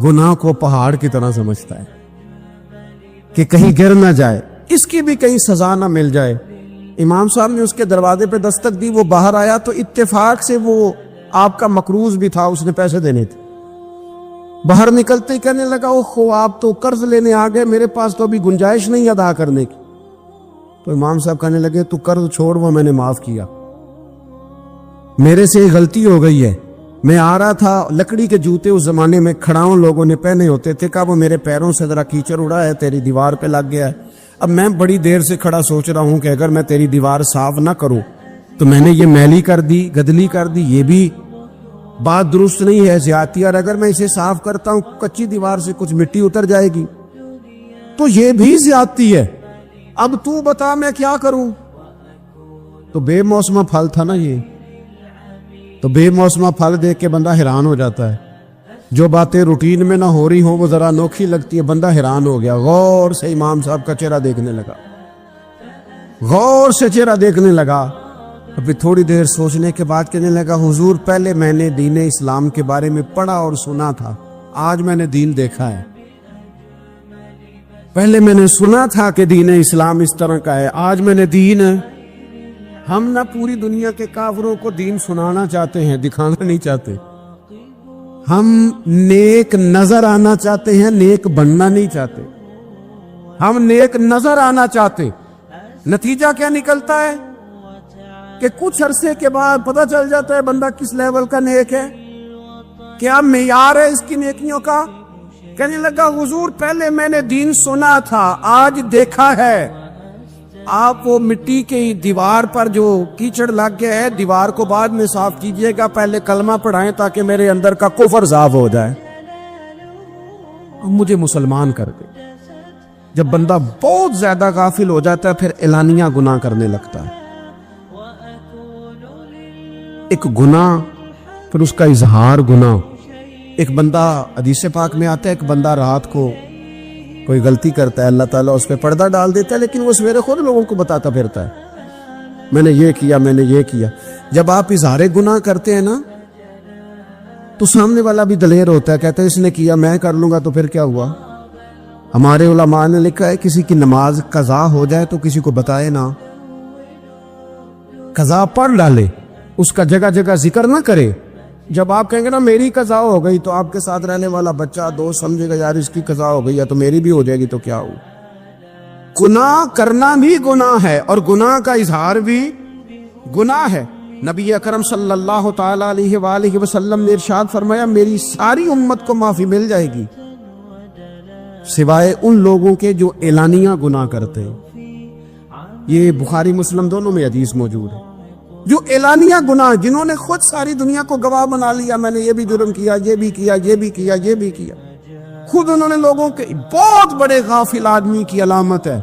گناہ کو پہاڑ کی طرح سمجھتا ہے کہ کہیں گر نہ جائے، اس کی بھی کہیں سزا نہ مل جائے۔ امام صاحب نے اس کے دروازے پہ دستک دی، وہ باہر آیا تو اتفاق سے وہ آپ کا مقروض بھی تھا، اس نے پیسے دینے تھے۔ باہر نکلتے ہی کہنے لگا اوہ آپ تو قرض لینے آ گئے، میرے پاس تو ابھی گنجائش نہیں ادا کرنے کی۔ تو امام صاحب کہنے لگے تو قرض چھوڑ، وہ میں نے معاف کیا، میرے سے غلطی ہو گئی ہے۔ میں آ رہا تھا، لکڑی کے جوتے اس زمانے میں کھڑاؤں لوگوں نے پہنے ہوتے تھے، کہا وہ میرے پیروں سے ذرا کیچڑ اڑا ہے، تیری دیوار پہ لگ گیا ہے۔ اب میں بڑی دیر سے کھڑا سوچ رہا ہوں کہ اگر میں تیری دیوار صاف نہ کروں تو میں نے یہ میلی کر دی، گدلی کر دی، یہ بھی بات درست نہیں ہے، زیادتی، اور اگر میں اسے صاف کرتا ہوں کچی دیوار سے کچھ مٹی اتر جائے گی تو یہ بھی زیادتی ہے، اب تو بتا میں کیا کروں۔ تو بے موسمہ پھل تھا نا یہ، تو بے موسمہ پھل دیکھ کے بندہ حیران ہو جاتا ہے، جو باتیں روٹین میں نہ ہو رہی ہوں وہ ذرا انوکھی لگتی ہے، بندہ حیران ہو گیا، غور سے امام صاحب کا چہرہ دیکھنے لگا، غور سے چہرہ دیکھنے لگا۔ ابھی تھوڑی دیر سوچنے کے بعد کہنے لگا حضور پہلے میں نے دین اسلام کے بارے میں پڑھا اور سنا تھا، آج میں نے دین دیکھا ہے۔ پہلے میں نے سنا تھا کہ دین اسلام اس طرح کا ہے، آج میں نے دین۔ ہم نہ پوری دنیا کے کافروں کو دین سنانا چاہتے ہیں، دکھانا نہیں چاہتے، ہم نیک نظر آنا چاہتے ہیں، نیک بننا نہیں چاہتے، ہم نیک نظر آنا چاہتے۔ نتیجہ کیا نکلتا ہے کہ کچھ عرصے کے بعد پتہ چل جاتا ہے بندہ کس لیول کا نیک ہے، کیا معیار ہے اس کی نیکیوں کا۔ کہنے لگا حضور پہلے میں نے دین سنا تھا، آج دیکھا ہے۔ آپ وہ مٹی کی دیوار پر جو کیچڑ لگ گیا ہے، دیوار کو بعد میں صاف کیجئے گا، پہلے کلمہ پڑھائیں تاکہ میرے اندر کا کفر صاف ہو جائے، مجھے مسلمان کر دے۔ جب بندہ بہت زیادہ غافل ہو جاتا ہے پھر اعلانیہ گناہ کرنے لگتا ہے، ایک گناہ پھر اس کا اظہار گناہ۔ ایک بندہ حدیث پاک میں آتا ہے، ایک بندہ رات کو کوئی غلطی کرتا ہے، اللہ تعالیٰ اس پہ پردہ ڈال دیتا ہے، لیکن وہ سویرے خود لوگوں کو بتاتا پھرتا ہے میں نے یہ کیا، میں نے یہ کیا۔ جب آپ اظہار گناہ کرتے ہیں نا تو سامنے والا بھی دلیر ہوتا ہے، کہتا ہے اس نے کیا میں کر لوں گا، تو پھر کیا ہوا۔ ہمارے علماء نے لکھا ہے کسی کی نماز قضا ہو جائے تو کسی کو بتائے نہ، قضا پڑھ ڈالے، اس کا جگہ جگہ ذکر نہ کرے۔ جب آپ کہیں گے نا میری قضا ہو گئی تو آپ کے ساتھ رہنے والا بچہ دوست سمجھے گا یار اس کی قضا ہو گئی ہے تو میری بھی ہو جائے گی، تو کیا ہو۔ گناہ کرنا بھی گناہ ہے اور گناہ کا اظہار بھی گناہ ہے۔ نبی اکرم صلی اللہ تعالی علیہ وآلہ وسلم نے ارشاد فرمایا میری ساری امت کو معافی مل جائے گی سوائے ان لوگوں کے جو اعلانیہ گناہ کرتے ہیں۔ یہ بخاری مسلم دونوں میں حدیث موجود ہے۔ جو اعلانیہ گناہ، جنہوں نے خود ساری دنیا کو گواہ بنا لیا، میں نے یہ بھی جرم کیا، یہ بھی کیا، یہ بھی کیا، یہ بھی کیا، خود انہوں نے لوگوں کے، بہت بڑے غافل آدمی کی علامت ہے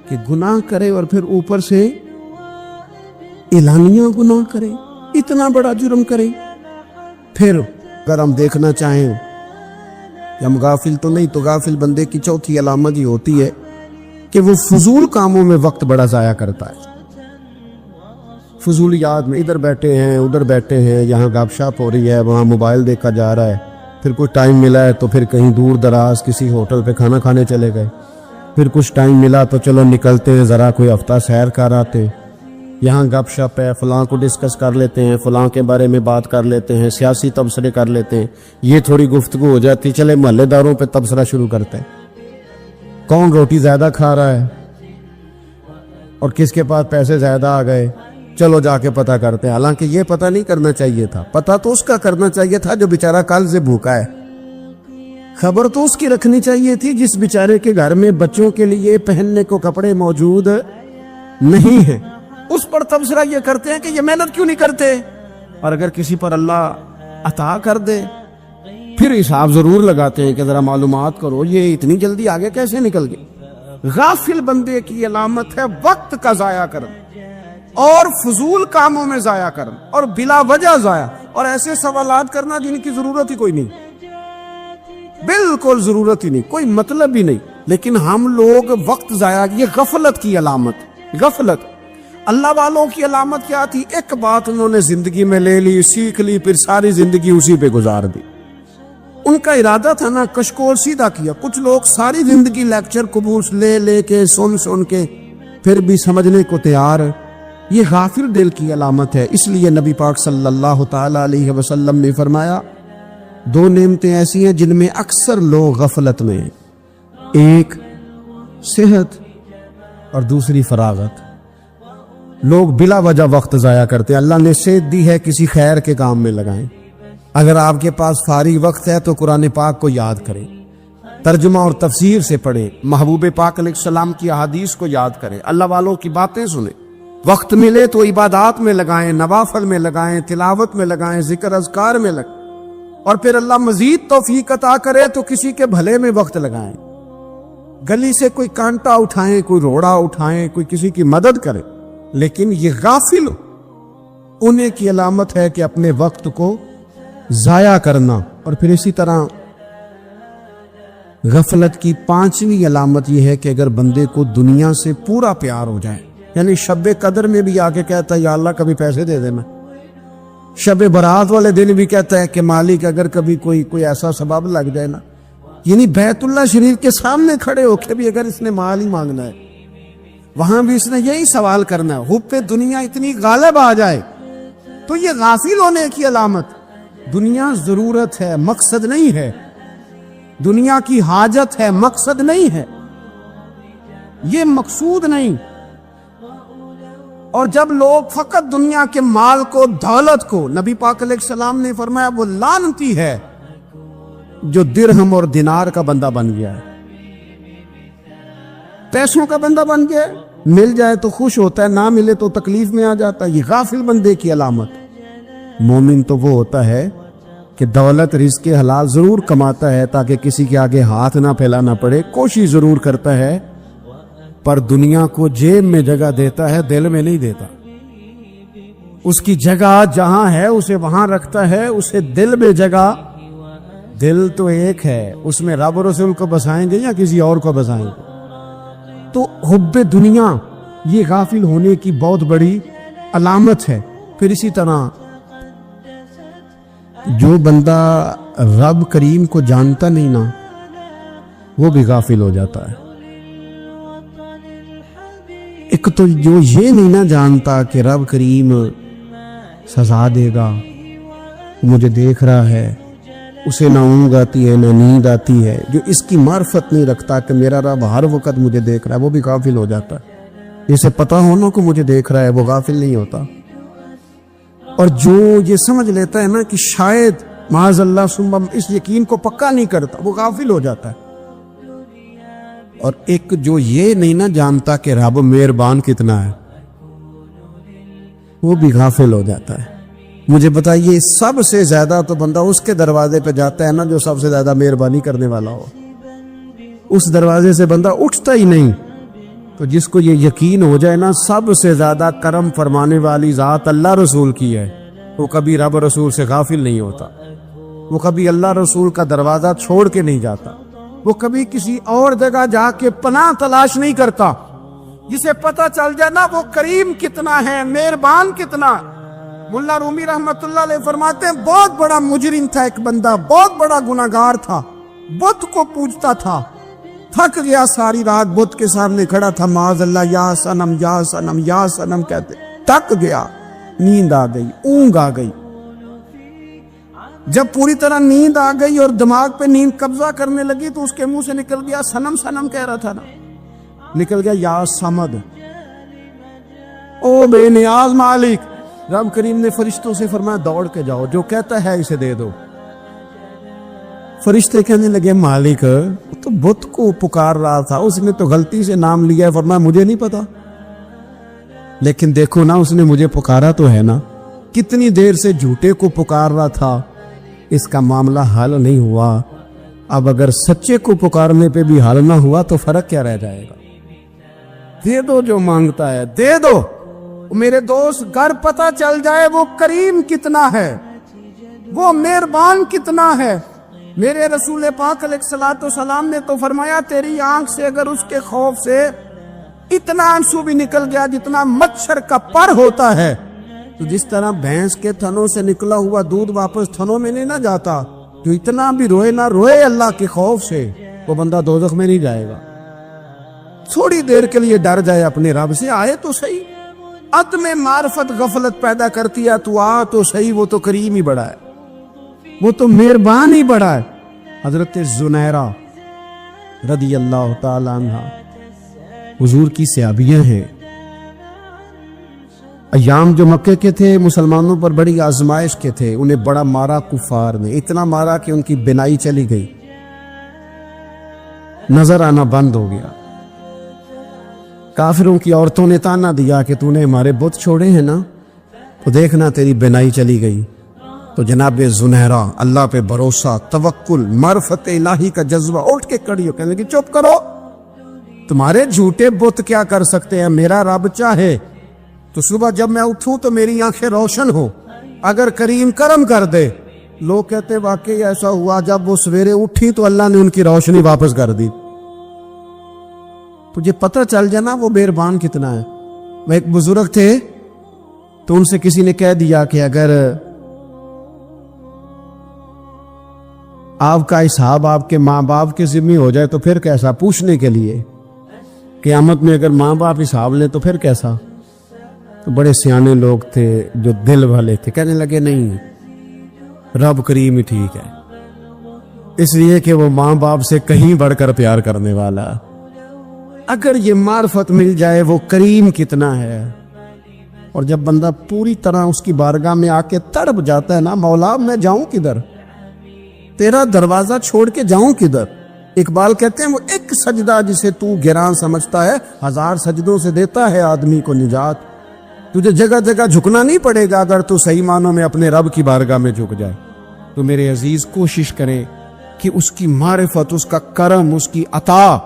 کہ گناہ کرے اور پھر اوپر سے اعلانیہ گناہ کرے، اتنا بڑا جرم کرے۔ پھر اگر ہم دیکھنا چاہیں کہ ہم غافل تو نہیں، تو غافل بندے کی چوتھی علامت یہ ہوتی ہے کہ وہ فضول کاموں میں وقت بڑا ضائع کرتا ہے، فضولیات میں، ادھر بیٹھے ہیں ادھر بیٹھے ہیں، یہاں گپ شپ ہو رہی ہے، وہاں موبائل دیکھا جا رہا ہے، پھر کچھ ٹائم ملا ہے تو پھر کہیں دور دراز کسی ہوٹل پہ کھانا کھانے چلے گئے، پھر کچھ ٹائم ملا تو چلو نکلتے ہیں ذرا کوئی ہفتہ سیر کر آتے، یہاں گپ شپ ہے، فلاں کو ڈسکس کر لیتے ہیں، فلاں کے بارے میں بات کر لیتے ہیں، سیاسی تبصرے کر لیتے ہیں، یہ تھوڑی گفتگو ہو جاتی، چلے محلے داروں پہ تبصرہ شروع کرتے ہیں، کون روٹی زیادہ کھا رہا ہے اور کس کے پاس پیسے زیادہ آ گئے، چلو جا کے پتہ کرتے ہیں۔ حالانکہ یہ پتہ نہیں کرنا چاہیے تھا، پتہ تو اس کا کرنا چاہیے تھا جو بیچارہ کل سے بھوکا ہے، خبر تو اس کی رکھنی چاہیے تھی جس بیچارے کے گھر میں بچوں کے لیے پہننے کو کپڑے موجود نہیں ہیں، اس پر تبصرہ یہ کرتے ہیں کہ یہ محنت کیوں نہیں کرتے، اور اگر کسی پر اللہ عطا کر دے پھر حساب ضرور لگاتے ہیں کہ ذرا معلومات کرو یہ اتنی جلدی آگے کیسے نکل گئے۔ غافل بندے کی علامت ہے وقت کا ضائع کرنا اور فضول کاموں میں ضائع کرنا اور بلا وجہ ضائع، اور ایسے سوالات کرنا جن کی ضرورت ہی کوئی نہیں، بالکل ضرورت ہی نہیں، کوئی مطلب ہی نہیں، لیکن ہم لوگ وقت ضائع، یہ غفلت کی علامت، غفلت۔ اللہ والوں کی علامت کیا تھی؟ ایک بات انہوں نے زندگی میں لے لی، سیکھ لی، پھر ساری زندگی اسی پہ گزار دی۔ ان کا ارادہ تھا نا کشکول سیدھا کیا۔ کچھ لوگ ساری زندگی لیکچر قبول لے لے کے سن کے پھر بھی سمجھنے کو تیار، یہ غافل دل کی علامت ہے۔ اس لیے نبی پاک صلی اللہ تعالی علیہ وسلم نے فرمایا دو نعمتیں ایسی ہیں جن میں اکثر لوگ غفلت میں ہیں، ایک صحت اور دوسری فراغت۔ لوگ بلا وجہ وقت ضائع کرتے ہیں۔ اللہ نے صحت دی ہے، کسی خیر کے کام میں لگائیں۔ اگر آپ کے پاس فارغ وقت ہے تو قرآن پاک کو یاد کریں، ترجمہ اور تفسیر سے پڑھیں، محبوب پاک علیہ السلام کی احادیث کو یاد کریں، اللہ والوں کی باتیں سنیں۔ وقت ملے تو عبادات میں لگائیں، نوافل میں لگائیں، تلاوت میں لگائیں، ذکر اذکار میں لگائیں، اور پھر اللہ مزید توفیق عطا کرے تو کسی کے بھلے میں وقت لگائیں۔ گلی سے کوئی کانٹا اٹھائیں، کوئی روڑا اٹھائیں، کوئی کسی کی مدد کریں، لیکن یہ غافل انہیں کی علامت ہے کہ اپنے وقت کو ضائع کرنا۔ اور پھر اسی طرح غفلت کی پانچویں علامت یہ ہے کہ اگر بندے کو دنیا سے پورا پیار ہو جائے، یعنی شب قدر میں بھی آ کے کہتا ہے یا اللہ کبھی پیسے دے دینا، شب برات والے دن بھی کہتا ہے کہ مالک اگر کبھی کوئی ایسا سبب لگ جائے نا، یعنی بیت اللہ شریف کے سامنے کھڑے ہو کے بھی اگر اس نے مال ہی مانگنا ہے، وہاں بھی اس نے یہی سوال کرنا ہے، حب پہ دنیا اتنی غالب آ جائے، تو یہ غافل ہونے کی علامت۔ دنیا ضرورت ہے، مقصد نہیں ہے، دنیا کی حاجت ہے، مقصد نہیں ہے، یہ مقصود نہیں۔ اور جب لوگ فقط دنیا کے مال کو، دولت کو، نبی پاک علیہ السلام نے فرمایا وہ لعنتی ہے جو درہم اور دینار کا بندہ بن گیا ہے، پیسوں کا بندہ بن گیا ہے، مل جائے تو خوش ہوتا ہے، نہ ملے تو تکلیف میں آ جاتا ہے۔ یہ غافل بندے کی علامت۔ مومن تو وہ ہوتا ہے کہ دولت رزق حلال ضرور کماتا ہے تاکہ کسی کے آگے ہاتھ نہ پھیلانا پڑے، کوشش ضرور کرتا ہے، پر دنیا کو جیب میں جگہ دیتا ہے، دل میں نہیں دیتا۔ اس کی جگہ جہاں ہے اسے وہاں رکھتا ہے، اسے دل میں جگہ، دل تو ایک ہے، اس میں رب و رسول کو بسائیں گے یا کسی اور کو بسائیں گے؟ تو حب دنیا یہ غافل ہونے کی بہت بڑی علامت ہے۔ پھر اسی طرح جو بندہ رب کریم کو جانتا نہیں نا، وہ بھی غافل ہو جاتا ہے۔ ایک تو جو یہ نہیں نہ جانتا کہ رب کریم سزا دے گا، مجھے دیکھ رہا ہے، اسے نہ اونگ آتی ہے نہ نیند آتی ہے، جو اس کی معرفت نہیں رکھتا کہ میرا رب ہر وقت مجھے دیکھ رہا ہے، وہ بھی غافل ہو جاتا ہے۔ جسے پتہ ہونا کو مجھے دیکھ رہا ہے وہ غافل نہیں ہوتا۔ اور جو یہ سمجھ لیتا ہے نا کہ شاید معاذ اللہ ثم اس یقین کو پکا نہیں کرتا، وہ غافل ہو جاتا ہے۔ اور ایک جو یہ نہیں نہ جانتا کہ رب مہربان کتنا ہے، وہ بھی غافل ہو جاتا ہے۔ مجھے بتائیے سب سے زیادہ تو بندہ اس کے دروازے پہ جاتا ہے نا جو سب سے زیادہ مہربانی کرنے والا ہو، اس دروازے سے بندہ اٹھتا ہی نہیں۔ تو جس کو یہ یقین ہو جائے نا سب سے زیادہ کرم فرمانے والی ذات اللہ رسول کی ہے، وہ کبھی رب رسول سے غافل نہیں ہوتا، وہ کبھی اللہ رسول کا دروازہ چھوڑ کے نہیں جاتا، وہ کبھی کسی اور جگہ جا کے پناہ تلاش نہیں کرتا۔ جسے پتہ چل جائے نا وہ کریم کتنا ہے، مہربان کتنا۔ ملا رومی رحمت اللہ علیہ فرماتے ہیں بہت بڑا مجرم تھا ایک بندہ، بہت بڑا گناہگار تھا، بت کو پوجتا تھا، تھک گیا، ساری رات بت کے سامنے کھڑا تھا، معاذ اللہ یا صنم یا صنم یا صنم کہتے، تھک گیا، نیند آ گئی، اونگ آ گئی۔ جب پوری طرح نیند آ گئی اور دماغ پہ نیند قبضہ کرنے لگی تو اس کے منہ سے نکل گیا، صنم صنم کہہ رہا تھا نا، نکل گیا یا صمد، او بے نیاز مالک۔ رب کریم نے فرشتوں سے فرمایا دوڑ کے جاؤ، جو کہتا ہے اسے دے دو۔ فرشتے کہنے لگے مالک تو بت کو پکار رہا تھا، اس نے تو غلطی سے نام لیا ہے، فرمایا مجھے نہیں پتا، لیکن دیکھو نا اس نے مجھے پکارا تو ہے نا، کتنی دیر سے جھوٹے کو پکار رہا تھا، اس کا معاملہ حل نہیں ہوا، اب اگر سچے کو پکارنے پہ بھی حل نہ ہوا تو فرق کیا رہ جائے گا؟ دے دو جو مانگتا ہے، دے دو۔ میرے دوست گھر پتہ چل جائے وہ کریم کتنا ہے، وہ مہربان کتنا ہے۔ میرے رسول پاک علیہ الصلوۃ والسلام نے تو فرمایا تیری آنکھ سے اگر اس کے خوف سے اتنا آنسو بھی نکل گیا جتنا مچھر کا پر ہوتا ہے. تو جس طرح بھینس کے تھنوں سے نکلا ہوا دودھ واپس تھنوں میں نہیں نہ جاتا، جو اتنا بھی روئے نہ روئے اللہ کے خوف سے، وہ بندہ دوزخ میں نہیں جائے گا. تھوڑی دیر کے لیے ڈر جائے اپنے رب سے، آئے تو صحیح. عدم معرفت غفلت پیدا کرتی ہے، تو آ تو صحیح، وہ تو کریم ہی بڑا ہے، وہ تو مہربان ہی بڑا ہے. حضرت زنیرہ رضی اللہ تعالی عنہ حضور کی صحابیہ ہیں. ایام جو مکے کے تھے مسلمانوں پر بڑی آزمائش کے تھے، انہیں بڑا مارا کفار نے، اتنا مارا کہ ان کی بینائی چلی گئی، نظر آنا بند ہو گیا. کافروں کی عورتوں نے تانا دیا کہ تو نے ہمارے بت چھوڑے ہیں نا، تو دیکھنا تیری بینائی چلی گئی. تو جناب زنیرہ اللہ پہ بھروسہ، توکل، معرفت الہی کا جذبہ، اٹھ کے کھڑی ہو کہنے لگی چپ کرو، تمہارے جھوٹے بت کیا کر سکتے ہیں، میرا رب چاہے تو صبح جب میں اٹھوں تو میری آنکھیں روشن ہو، اگر کریم کرم کر دے. لوگ کہتے واقعی ایسا ہوا، جب وہ سویرے اٹھی تو اللہ نے ان کی روشنی واپس کر دی. تجھے پتہ چل جانا وہ مہربان کتنا ہے. وہ ایک بزرگ تھے تو ان سے کسی نے کہہ دیا کہ اگر آپ کا حساب آپ کے ماں باپ کے ذمہ ہو جائے تو پھر کیسا، پوچھنے کے لیے قیامت میں اگر ماں باپ حساب لیں تو پھر کیسا. تو بڑے سیانے لوگ تھے جو دل والے تھے، کہنے لگے نہیں، رب کریم ہی ٹھیک ہے، اس لیے کہ وہ ماں باپ سے کہیں بڑھ کر پیار کرنے والا. اگر یہ معرفت مل جائے وہ کریم کتنا ہے. اور جب بندہ پوری طرح اس کی بارگاہ میں آ کے تڑپ جاتا ہے نا، مولا میں جاؤں کدھر، تیرا دروازہ چھوڑ کے جاؤں کدھر. اقبال کہتے ہیں وہ ایک سجدہ جسے تو گران سمجھتا ہے، 1000 سجدوں سے دیتا ہے آدمی کو نجات. تجھے جگہ جگہ جھکنا نہیں پڑے گا اگر تو صحیح معنوں میں اپنے رب کی بارگاہ میں جھک جائے. تو میرے عزیز کوشش کریں کہ اس کی معرفت، اس کا کرم، اس کی عطا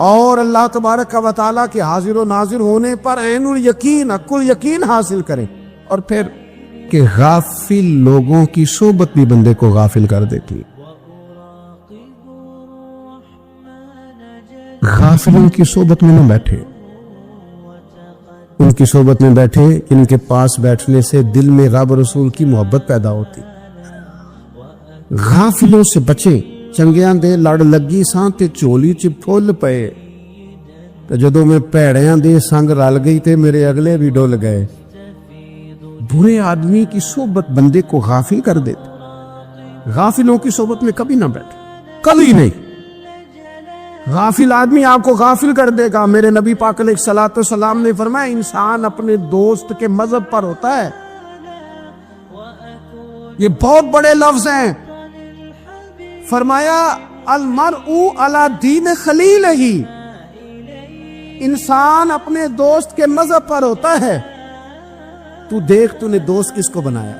اور اللہ تبارک و تعالیٰ کے حاضر و ناظر ہونے پر عین الیقین، حق الیقین حاصل کریں. اور پھر کہ غافل لوگوں کی صحبت بھی بندے کو غافل کر دیتی. غافلوں کی صحبت میں نہ بیٹھے، ان کی صحبت میں بیٹھے ان کے پاس بیٹھنے سے دل میں رب رسول کی محبت پیدا ہوتی. غافلوں سے بچیں. چنگیاں دے لڑ لگی ساں تے چولی چ پھول پئے، تے جدوں میں پیڑیاں دے سنگ رل گئی تے میرے اگلے بھی ڈول گئے. برے آدمی کی صحبت بندے کو غافل کر دیتے. غافلوں کی صحبت میں کبھی نہ بیٹھے، کبھی نہیں. غافل آدمی آپ کو غافل کر دے گا. میرے نبی پاک علیہ الصلوۃ والسلام نے فرمایا انسان اپنے دوست کے مذہب پر ہوتا ہے. یہ بہت بڑے لفظ ہیں. فرمایا المرء علی دین خلیلہ، انسان اپنے دوست کے مذہب پر ہوتا ہے. تو دیکھ تو نے دوست کس کو بنایا،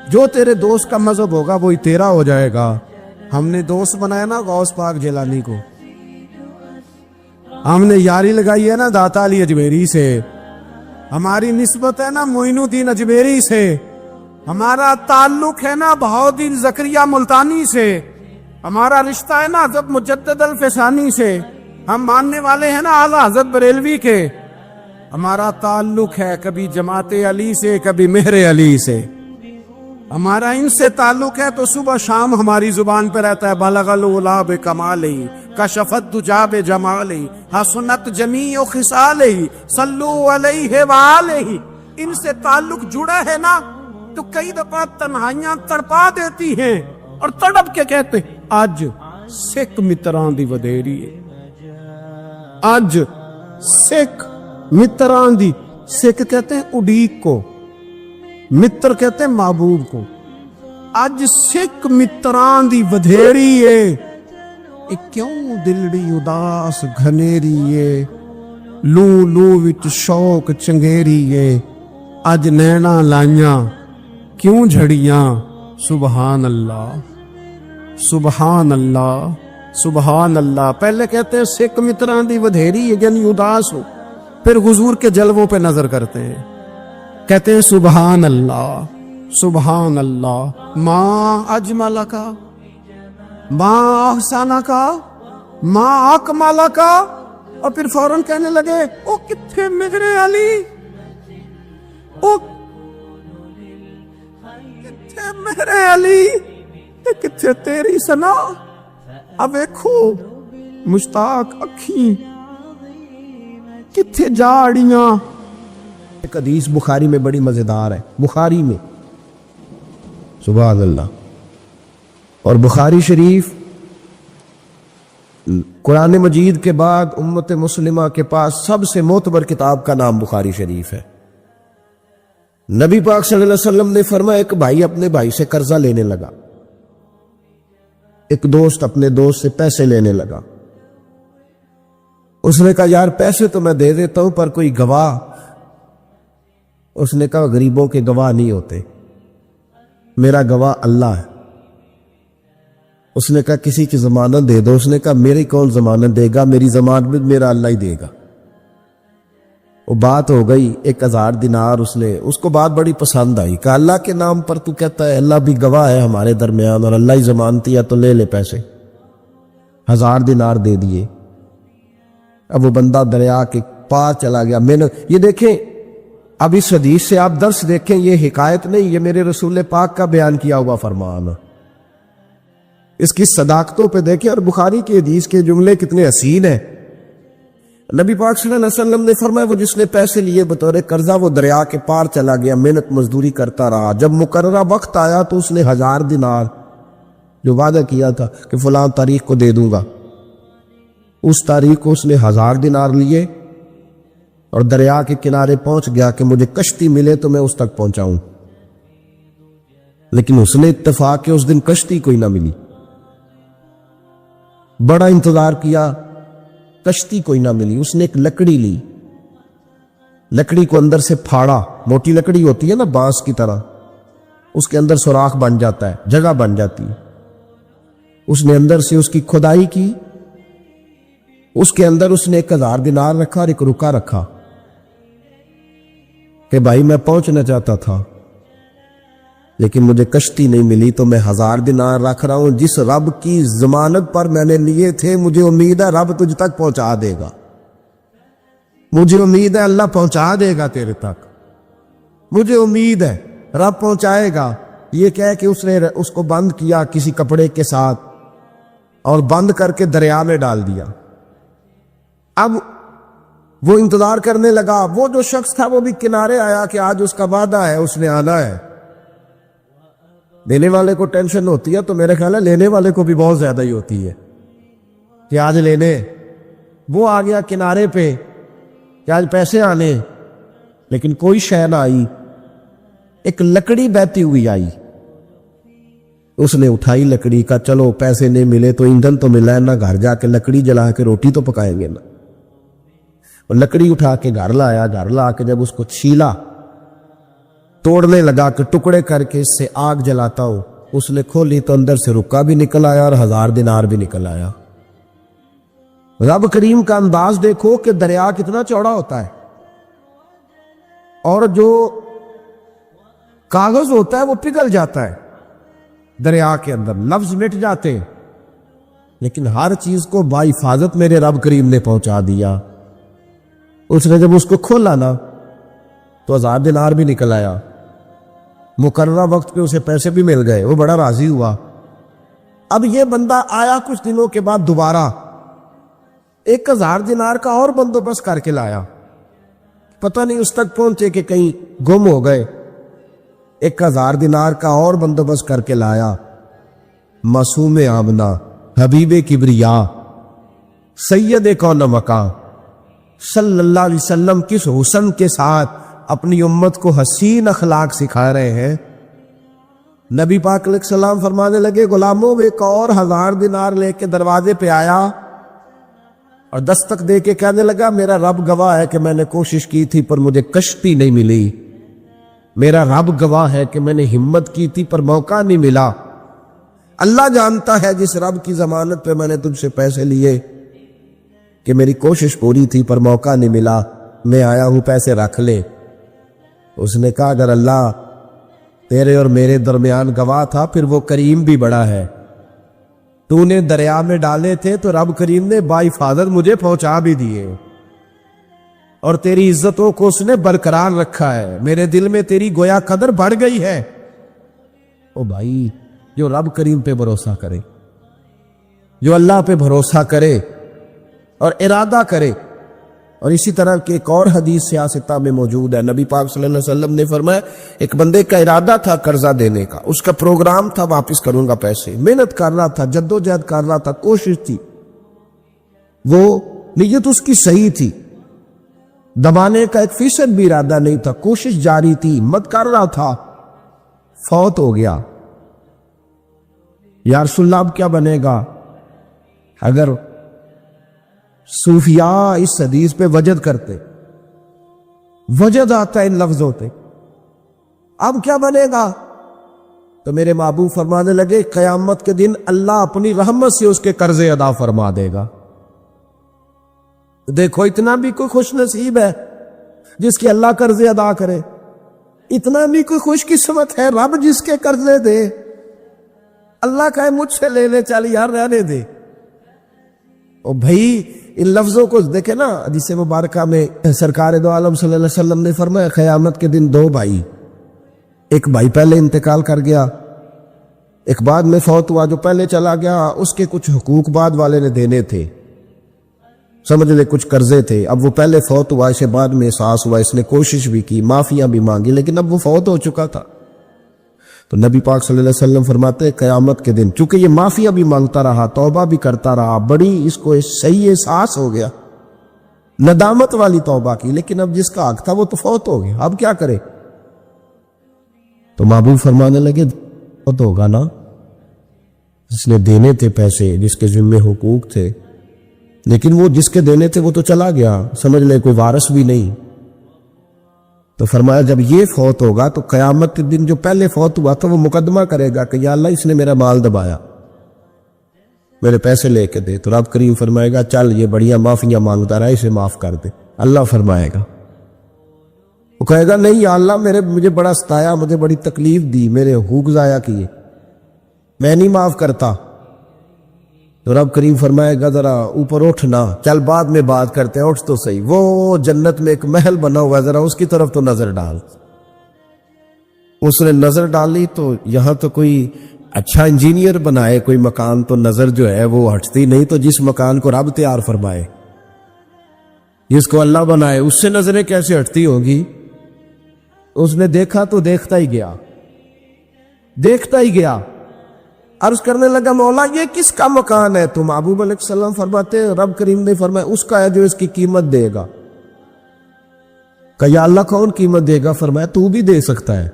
جو تیرے دوست کا مذہب ہوگا وہی تیرا ہو جائے گا. ہم نے دوست بنایا نا غوث پاک جیلانی کو، ہم نے یاری لگائی ہے نا داتا علی اجمیری سے، ہماری نسبت ہے نا معین الدین اجمیری سے، ہمارا تعلق ہے نا بہاؤالدین زکریا ملتانی سے، ہمارا رشتہ ہے نا حضرت مجدد الفسانی سے، ہم ماننے والے ہیں نا اعلیٰ حضرت بریلوی کے، ہمارا تعلق ہے کبھی جماعت علی سے کبھی مہر علی سے، ہمارا ان سے تعلق ہے تو صبح شام ہماری زبان پہ رہتا ہے بلغ العلا بکمالہ کشفت دجا بجمالہ حسنت جمیع خصالہ صلو علیہ وآلہ. ان سے تعلق جڑا ہے نا تو کئی دفعہ تنہائیاں تڑپا دیتی ہیں اور تڑپ کے کہتے ہیں اج سکھ متران دی ودیری ہے، اج سکھ متران دی. سکھ کہتے ہیں اڈیق کو، متر کہتے ہیں محبوب کو. اج سکھ متران دی ودھیری ہے، کیوں دلڑی اداس گھنیری ہے، لو لو وچ شوق چنگیری ہے، اج نینا لائیاں کیوں جھڑیاں. سبحان اللہ سبحان اللہ سبحان اللہ. پہلے کہتے ہیں سکھ متران دی ودھیری ہے یعنی اداس ہو، پھر حضور کے جلووں پہ نظر کرتے ہیں، کہتے ہیں سبحان اللہ سبحان اللہ. ما اجمل کا، ما احسن کا، ما اکمل کا، اور پھر فوراً کہنے لگے او کتھے میرے علی، او کتھے میرے علی، کتھے تیری سنا۔ اب دیکھو مشتاق اکھیں کتھے جاڑیاں۔ ایک حدیث بخاری میں بڑی مزیدار ہے، بخاری میں، سبحان اللہ۔ اور بخاری شریف قرآن مجید کے بعد امت مسلمہ کے پاس سب سے معتبر کتاب کا نام بخاری شریف ہے۔ نبی پاک صلی اللہ علیہ وسلم نے فرمایا ایک بھائی اپنے بھائی سے قرضہ لینے لگا، ایک دوست اپنے دوست سے پیسے لینے لگا۔ اس نے کہا یار پیسے تو میں دے دیتا ہوں پر کوئی گواہ۔ اس نے کہا غریبوں کے گواہ نہیں ہوتے، میرا گواہ اللہ ہے۔ اس نے کہا کسی کی ضمانت دے دو۔ اس نے کہا میری کون ضمانت دے گا، میری ضمانت میرا اللہ ہی دے گا۔ وہ بات ہو گئی 1000 دینار۔ اس کو بات بڑی پسند آئی، کہ اللہ کے نام پر تو کہتا ہے اللہ بھی گواہ ہے ہمارے درمیان اور اللہ ہی ضمانتی ہے، تو لے لے پیسے۔ 1000 دینار دے دیے۔ اب وہ بندہ دریا کے پار چلا گیا۔ یہ دیکھیں، اب اس حدیث سے آپ درس دیکھیں، یہ حکایت نہیں، یہ میرے رسول پاک کا بیان کیا ہوا فرمان۔ اس کی صداقتوں پہ دیکھیں، اور بخاری کی حدیث کے جملے کتنے حسین ہیں۔ نبی پاک صلی اللہ علیہ وسلم نے فرمایا وہ جس نے پیسے لیے بطور قرضہ وہ دریا کے پار چلا گیا، محنت مزدوری کرتا رہا، جب مقررہ وقت آیا تو اس نے 1000 دینار جو وعدہ کیا تھا کہ فلاں تاریخ کو دے دوں گا، اس تاریخ کو اس نے 1000 دینار لیے اور دریا کے کنارے پہنچ گیا کہ مجھے کشتی ملے تو میں اس تک پہنچاؤں۔ لیکن اس نے اتفاق کہ اس دن کشتی کوئی نہ ملی، بڑا انتظار کیا، کشتی کوئی نہ ملی۔ اس نے ایک لکڑی لی، لکڑی کو اندر سے پھاڑا، موٹی لکڑی ہوتی ہے نا بانس کی طرح، اس کے اندر سوراخ بن جاتا ہے، جگہ بن جاتی ہے۔ اس نے اندر سے اس کی کھدائی کی، اس کے اندر اس نے 1000 دینار رکھا اور ایک رکا رکھا کہ بھائی میں پہنچنا چاہتا تھا لیکن مجھے کشتی نہیں ملی تو میں 1000 دینار رکھ رہا ہوں، جس رب کی ضمانت پر میں نے لیے تھے مجھے امید ہے رب تجھ تک پہنچا دے گا، مجھے امید ہے اللہ پہنچا دے گا تیرے تک، مجھے امید ہے رب پہنچائے گا۔ یہ کہہ کہ اس نے اس کو بند کیا کسی کپڑے کے ساتھ اور بند کر کے دریا میں ڈال دیا۔ اب وہ انتظار کرنے لگا، وہ جو شخص تھا وہ بھی کنارے آیا کہ آج اس کا وعدہ ہے، اس نے آنا ہے۔ دینے والے کو ٹینشن ہوتی ہے تو میرے خیال ہے لینے والے کو بھی بہت زیادہ ہی ہوتی ہے کہ آج لینے۔ وہ آ گیا کنارے پہ کہ آج پیسے آنے، لیکن کوئی شے نہ آئی۔ ایک لکڑی بہتی ہوئی آئی، اس نے اٹھائی لکڑی کا، چلو پیسے نہیں ملے تو ایندھن تو ملا ہے نا، گھر جا کے لکڑی جلا کے روٹی تو پکائیں گے نا۔ اور لکڑی اٹھا کے گھر لایا، گھر لا کے جب اس کو چھیلا، توڑنے لگا کہ ٹکڑے کر کے اس سے آگ جلاتا ہوں، اس نے کھولی تو اندر سے رکا بھی نکل آیا اور 1000 دینار بھی نکل آیا۔ رب کریم کا انداز دیکھو کہ دریا کتنا چوڑا ہوتا ہے، اور جو کاغذ ہوتا ہے وہ پگھل جاتا ہے دریا کے اندر، لفظ مٹ جاتے ہیں، لیکن ہر چیز کو باحفاظت میرے رب کریم نے پہنچا دیا۔ اس نے جب اس کو کھولا نا تو 1000 دینار بھی نکل آیا، مقررہ وقت پہ اسے پیسے بھی مل گئے، وہ بڑا راضی ہوا۔ اب یہ بندہ آیا کچھ دنوں کے بعد دوبارہ 1000 دینار کا اور بندوبست کر کے لایا، پتہ نہیں اس تک پہنچے کہ کہیں گم ہو گئے۔ 1000 دینار کا اور بندوبست کر کے لایا۔ معصوم آمنہ، حبیب کبریا، سید کون مکان صلی اللہ علیہ وسلم کس حسن کے ساتھ اپنی امت کو حسین اخلاق سکھا رہے ہیں۔ نبی پاک علیہ السلام فرمانے لگے غلاموں ایک اور 1000 دینار لے کے دروازے پہ آیا اور دستک دے کے کہنے لگا میرا رب گواہ ہے کہ میں نے کوشش کی تھی پر مجھے کشتی نہیں ملی، میرا رب گواہ ہے کہ میں نے ہمت کی تھی پر موقع نہیں ملا، اللہ جانتا ہے جس رب کی ضمانت پہ میں نے تجھ سے پیسے لیے کہ میری کوشش پوری تھی پر موقع نہیں ملا، میں آیا ہوں پیسے رکھ لے۔ اس نے کہا اگر اللہ تیرے اور میرے درمیان گواہ تھا پھر وہ کریم بھی بڑا ہے، تو نے دریا میں ڈالے تھے تو رب کریم نے باحفاظت مجھے پہنچا بھی دیے، اور تیری عزتوں کو اس نے برقرار رکھا ہے، میرے دل میں تیری گویا قدر بڑھ گئی ہے۔ او بھائی، جو رب کریم پہ بھروسہ کرے، جو اللہ پہ بھروسہ کرے اور ارادہ کرے، اور اسی طرح کی ایک اور حدیث سیاستہ میں موجود ہے، نبی پاک صلی اللہ علیہ وسلم نے فرمایا ایک بندے کا ارادہ تھا قرضہ دینے کا، اس کا پروگرام تھا واپس کروں گا پیسے، محنت کر رہا تھا، جدوجہد کر رہا تھا، کوشش تھی، وہ نیت اس کی صحیح تھی، دبانے کا 1% بھی ارادہ نہیں تھا، کوشش جاری تھی، ہمت کر رہا تھا، فوت ہو گیا۔ یا رسول اللہ اب کیا بنے گا؟ اگر صوفیاء اس حدیث پہ وجد کرتے، وجد آتا ہے ان لفظوں پہ، اب کیا بنے گا؟ تو میرے محبوب فرمانے لگے قیامت کے دن اللہ اپنی رحمت سے اس کے قرضے ادا فرما دے گا۔ دیکھو اتنا بھی کوئی خوش نصیب ہے جس کے اللہ قرضے ادا کرے، اتنا بھی کوئی خوش قسمت ہے رب جس کے قرضے دے۔ اللہ کہے مجھ سے لے لے، چل یار رہنے دے۔ او بھائی ان لفظوں کو دیکھیں نا، حدیث مبارکہ میں سرکار دو عالم صلی اللہ علیہ وسلم نے فرمایا قیامت کے دن 2 بھائی، ایک بھائی پہلے انتقال کر گیا، ایک بعد میں فوت ہوا، جو پہلے چلا گیا اس کے کچھ حقوق بعد والے نے دینے تھے، سمجھ لے کچھ قرضے تھے، اب وہ پہلے فوت ہوا، اسے بعد میں احساس ہوا، اس نے کوشش بھی کی، معافیاں بھی مانگی، لیکن اب وہ فوت ہو چکا تھا۔ تو نبی پاک صلی اللہ علیہ وسلم فرماتے ہیں قیامت کے دن چونکہ یہ معافیاں بھی مانگتا رہا، توبہ بھی کرتا رہا، بڑی اس کو صحیح احساس ہو گیا، ندامت والی توبہ کی، لیکن اب جس کا حق تھا وہ تو فوت ہو گیا، اب کیا کرے؟ تو محبوب فرمانے لگے فوت ہوگا نا، اس نے دینے تھے پیسے، جس کے ذمہ حقوق تھے، لیکن وہ جس کے دینے تھے وہ تو چلا گیا، سمجھ لے کوئی وارث بھی نہیں۔ تو فرمایا جب یہ فوت ہوگا تو قیامت کے دن جو پہلے فوت ہوا تھا وہ مقدمہ کرے گا کہ یا اللہ اس نے میرا مال دبایا، میرے پیسے لے کے دے۔ تو رب کریم فرمائے گا چل یہ بڑھیا معافیاں مانگتا رہا، اسے معاف کر دے۔ اللہ فرمائے گا، وہ کہے گا نہیں یا اللہ مجھے بڑا ستایا، مجھے بڑی تکلیف دی، میرے حقوق ضائع کیے، میں نہیں معاف کرتا۔ تو رب کریم فرمائے گا ذرا اوپر اٹھنا، چل بعد میں بات کرتے ہیں، اٹھ تو صحیح، وہ جنت میں ایک محل بنا ہوا ہے، ذرا اس کی طرف تو نظر ڈال۔ اس نے نظر ڈالی تو یہاں تو کوئی اچھا انجینئر بنائے کوئی مکان تو نظر جو ہے وہ ہٹتی نہیں، تو جس مکان کو رب تیار فرمائے، جس کو اللہ بنائے، اس سے نظریں کیسے ہٹتی ہوگی؟ اس نے دیکھا تو دیکھتا ہی گیا، دیکھتا ہی گیا، عرض کرنے لگا مولا یہ کس کا مکان ہے؟ تو محبوب علیہ السلام فرماتے ہیں رب کریم نے فرمایا اس کا ہے جو اس کی قیمت دے گا۔ کہ یا اللہ کون قیمت دے گا؟ فرمایا تو بھی دے سکتا ہے۔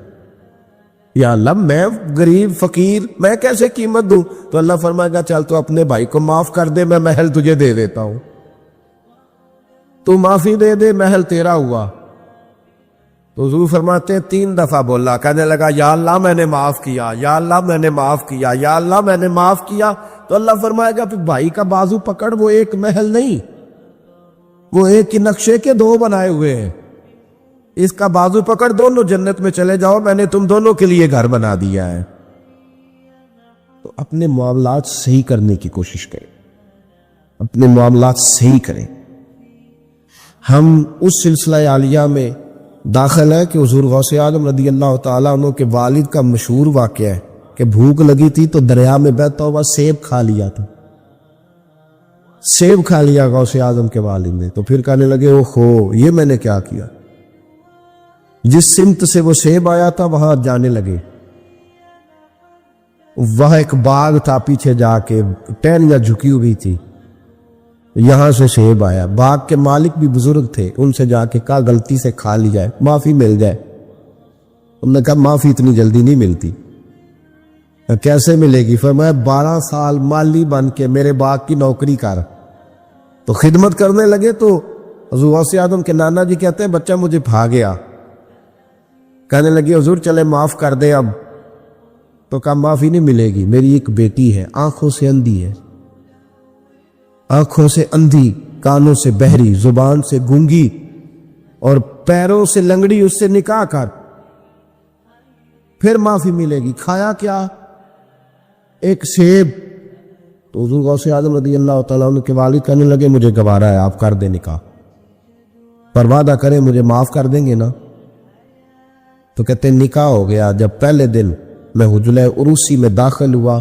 یا اللہ میں غریب فقیر، میں کیسے قیمت دوں؟ تو اللہ فرمائے گا چل تو اپنے بھائی کو معاف کر دے، میں محل تجھے دے دیتا ہوں، تو معافی دے دے، محل تیرا ہوا۔ تو حضور فرماتے ہیں 3 دفعہ بولا، کہنے لگا یا اللہ میں نے معاف کیا، یا اللہ میں نے معاف کیا، یا اللہ میں نے معاف کیا۔ تو اللہ فرمائے گا پھر بھائی کا بازو پکڑ، وہ ایک محل نہیں، وہ ایک ہی نقشے کے 2 بنائے ہوئے ہیں، اس کا بازو پکڑ، دونوں جنت میں چلے جاؤ، میں نے تم دونوں کے لیے گھر بنا دیا ہے۔ تو اپنے معاملات صحیح کرنے کی کوشش کریں، اپنے معاملات صحیح کریں۔ ہم اس سلسلہ عالیہ میں داخل ہے کہ حضور غوث اعظم رضی اللہ تعالیٰ عنہ کے والد کا مشہور واقعہ ہے کہ بھوک لگی تھی تو دریا میں بہتا ہوا سیب کھا لیا تھا، سیب کھا لیا غوث اعظم کے والد نے۔ تو پھر کہنے لگے اوہو یہ میں نے کیا کیا؟ جس سمت سے وہ سیب آیا تھا وہاں جانے لگے، وہاں ایک باغ تھا، پیچھے جا کے ٹہنیاں جھکی ہوئی تھی، یہاں سے سیب آیا، باغ کے مالک بھی بزرگ تھے، ان سے جا کے کہا غلطی سے کھا لی جائے، معافی مل جائے۔ انہوں نے کہا معافی اتنی جلدی نہیں ملتی۔ کیسے ملے گی؟ فرمایا 12 سال مالی بن کے میرے باغ کی نوکری کر۔ تو خدمت کرنے لگے تو حضور غوث اعظم کے نانا جی کہتے ہیں بچہ مجھے بھا گیا، کہنے لگے حضور چلے معاف کر دے اب۔ تو کہا معافی نہیں ملے گی، میری ایک بیٹی ہے، آنکھوں سے اندھی ہے، آنکھوں سے اندھی، کانوں سے بہری، زبان سے گونگی اور پیروں سے لنگڑی، اس سے نکاح کر، پھر معافی ملے گی۔ کھایا کیا؟ ایک سیب۔ تو تو حضور غوث اعظم رضی اللہ تعالیٰ عنہ کے والد کہنے لگے مجھے گوارا ہے، آپ کر دیں نکاح، پر وعدہ کریں مجھے معاف کر دیں گے نا؟ تو کہتے ہیں نکاح ہو گیا۔ جب پہلے دن میں حجرہ عروسی میں داخل ہوا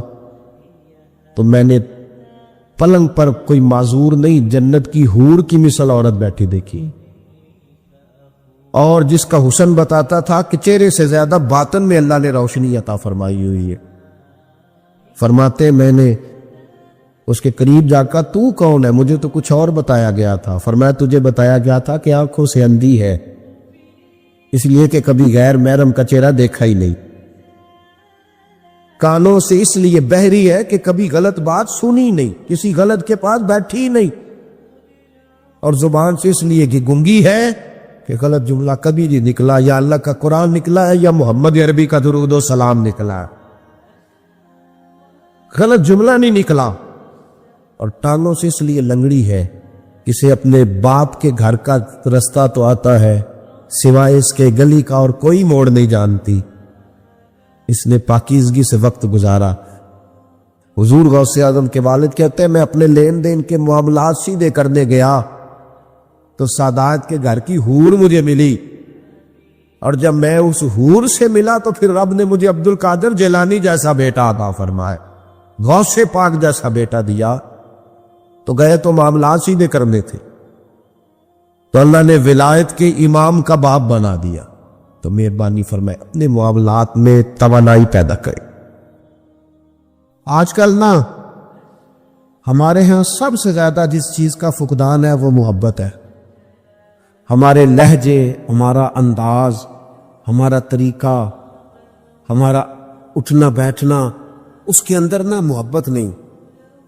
تو میں نے پلنگ پر کوئی معذور نہیں، جنت کی حور کی مثل عورت بیٹھی دیکھی، اور جس کا حسن بتاتا تھا کہ چہرے سے زیادہ باطن میں اللہ نے روشنی عطا فرمائی ہوئی ہے۔ فرماتے میں نے اس کے قریب جا کر تو کون ہے؟ مجھے تو کچھ اور بتایا گیا تھا۔ فرمایا تجھے بتایا گیا تھا کہ آنکھوں سے اندھی ہے، اس لیے کہ کبھی غیر محرم کا چہرہ دیکھا ہی نہیں، کانوں سے اس لیے بہری ہے کہ کبھی غلط بات سنی نہیں، کسی غلط کے پاس بیٹھی نہیں، اور زبان سے اس لیے کہ گنگی ہے کہ غلط جملہ کبھی نہیں نکلا، یا اللہ کا قرآن نکلا ہے یا محمد عربی کا درود و سلام نکلا ہے، غلط جملہ نہیں نکلا۔ اور ٹانگوں سے اس لیے لنگڑی ہے، کسے اپنے باپ کے گھر کا رستہ تو آتا ہے، سوائے اس کے گلی کا اور کوئی موڑ نہیں جانتی، اس نے پاکیزگی سے وقت گزارا۔ حضور غوث اعظم کے والد کہتے ہیں میں اپنے لین دین کے معاملات سیدھے کرنے گیا تو سادات کے گھر کی حور مجھے ملی، اور جب میں اس حور سے ملا تو پھر رب نے مجھے عبد القادر جیلانی جیسا بیٹا عطا فرمایا، غوث پاک جیسا بیٹا دیا۔ تو گئے تو معاملات سیدھے کرنے تھے، تو اللہ نے ولایت کے امام کا باپ بنا دیا، تو مہربانی فرمائے اپنے معاملات میں توانائی پیدا کرے۔ آج کل نا ہمارے ہاں سب سے زیادہ جس چیز کا فقدان ہے وہ محبت ہے۔ ہمارے لہجے، ہمارا انداز، ہمارا طریقہ، ہمارا اٹھنا بیٹھنا، اس کے اندر نا محبت نہیں،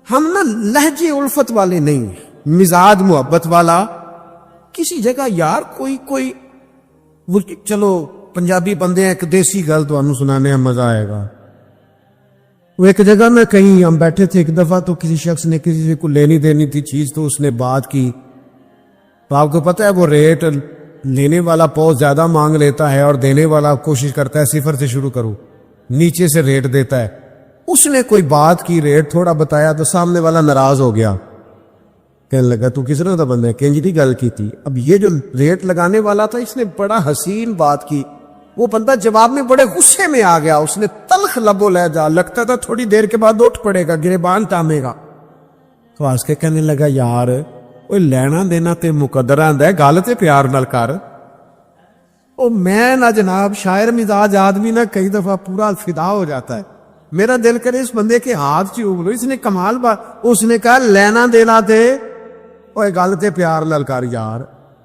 ہم نا لہجے الفت والے نہیں، مزاج محبت والا۔ کسی جگہ یار کوئی چلو پنجابی بندے ہیں، ایک دیسی گل تو انہوں سنانے میں مزہ آئے گا۔ وہ ایک جگہ میں کہیں ہم بیٹھے تھے ایک دفعہ، تو کسی شخص نے کسی سے کو لینی دینی تھی چیز، تو اس نے بات کی، تو آپ کو پتہ ہے وہ ریٹ لینے والا بہت زیادہ مانگ لیتا ہے اور دینے والا کوشش کرتا ہے صفر سے شروع کرو، نیچے سے ریٹ دیتا ہے۔ اس نے کوئی بات کی، ریٹ تھوڑا بتایا، تو سامنے والا ناراض ہو گیا، کہنے لگا تو کس طرح کا بندہ ہے، کنج کی گل کی تھی۔ اب یہ جو ریٹ لگانے والا تھا اس نے بڑا حسین بات کی، وہ بندہ جواب میں بڑے غصے میں آ گیا، اس نے تلخ لب و لہجہ، لگتا تھا تھوڑی دیر کے بعد اٹھ پڑے گا، گریبان تامے گا۔ تو آج کے کہنے لگا یار وہ لینا دینا تے مقدرہ آندا ہے، گل تے پیار نال کر۔ او میں نہ جناب شاعر مزاج آدمی نہ کئی دفعہ پورا فدا ہو جاتا ہے، میرا دل کرے اس بندے کے ہاتھ چوم لو، اس نے کمال بات، اس نے کہا لینا دینا تے اوے گل تے پیار نال کر یار،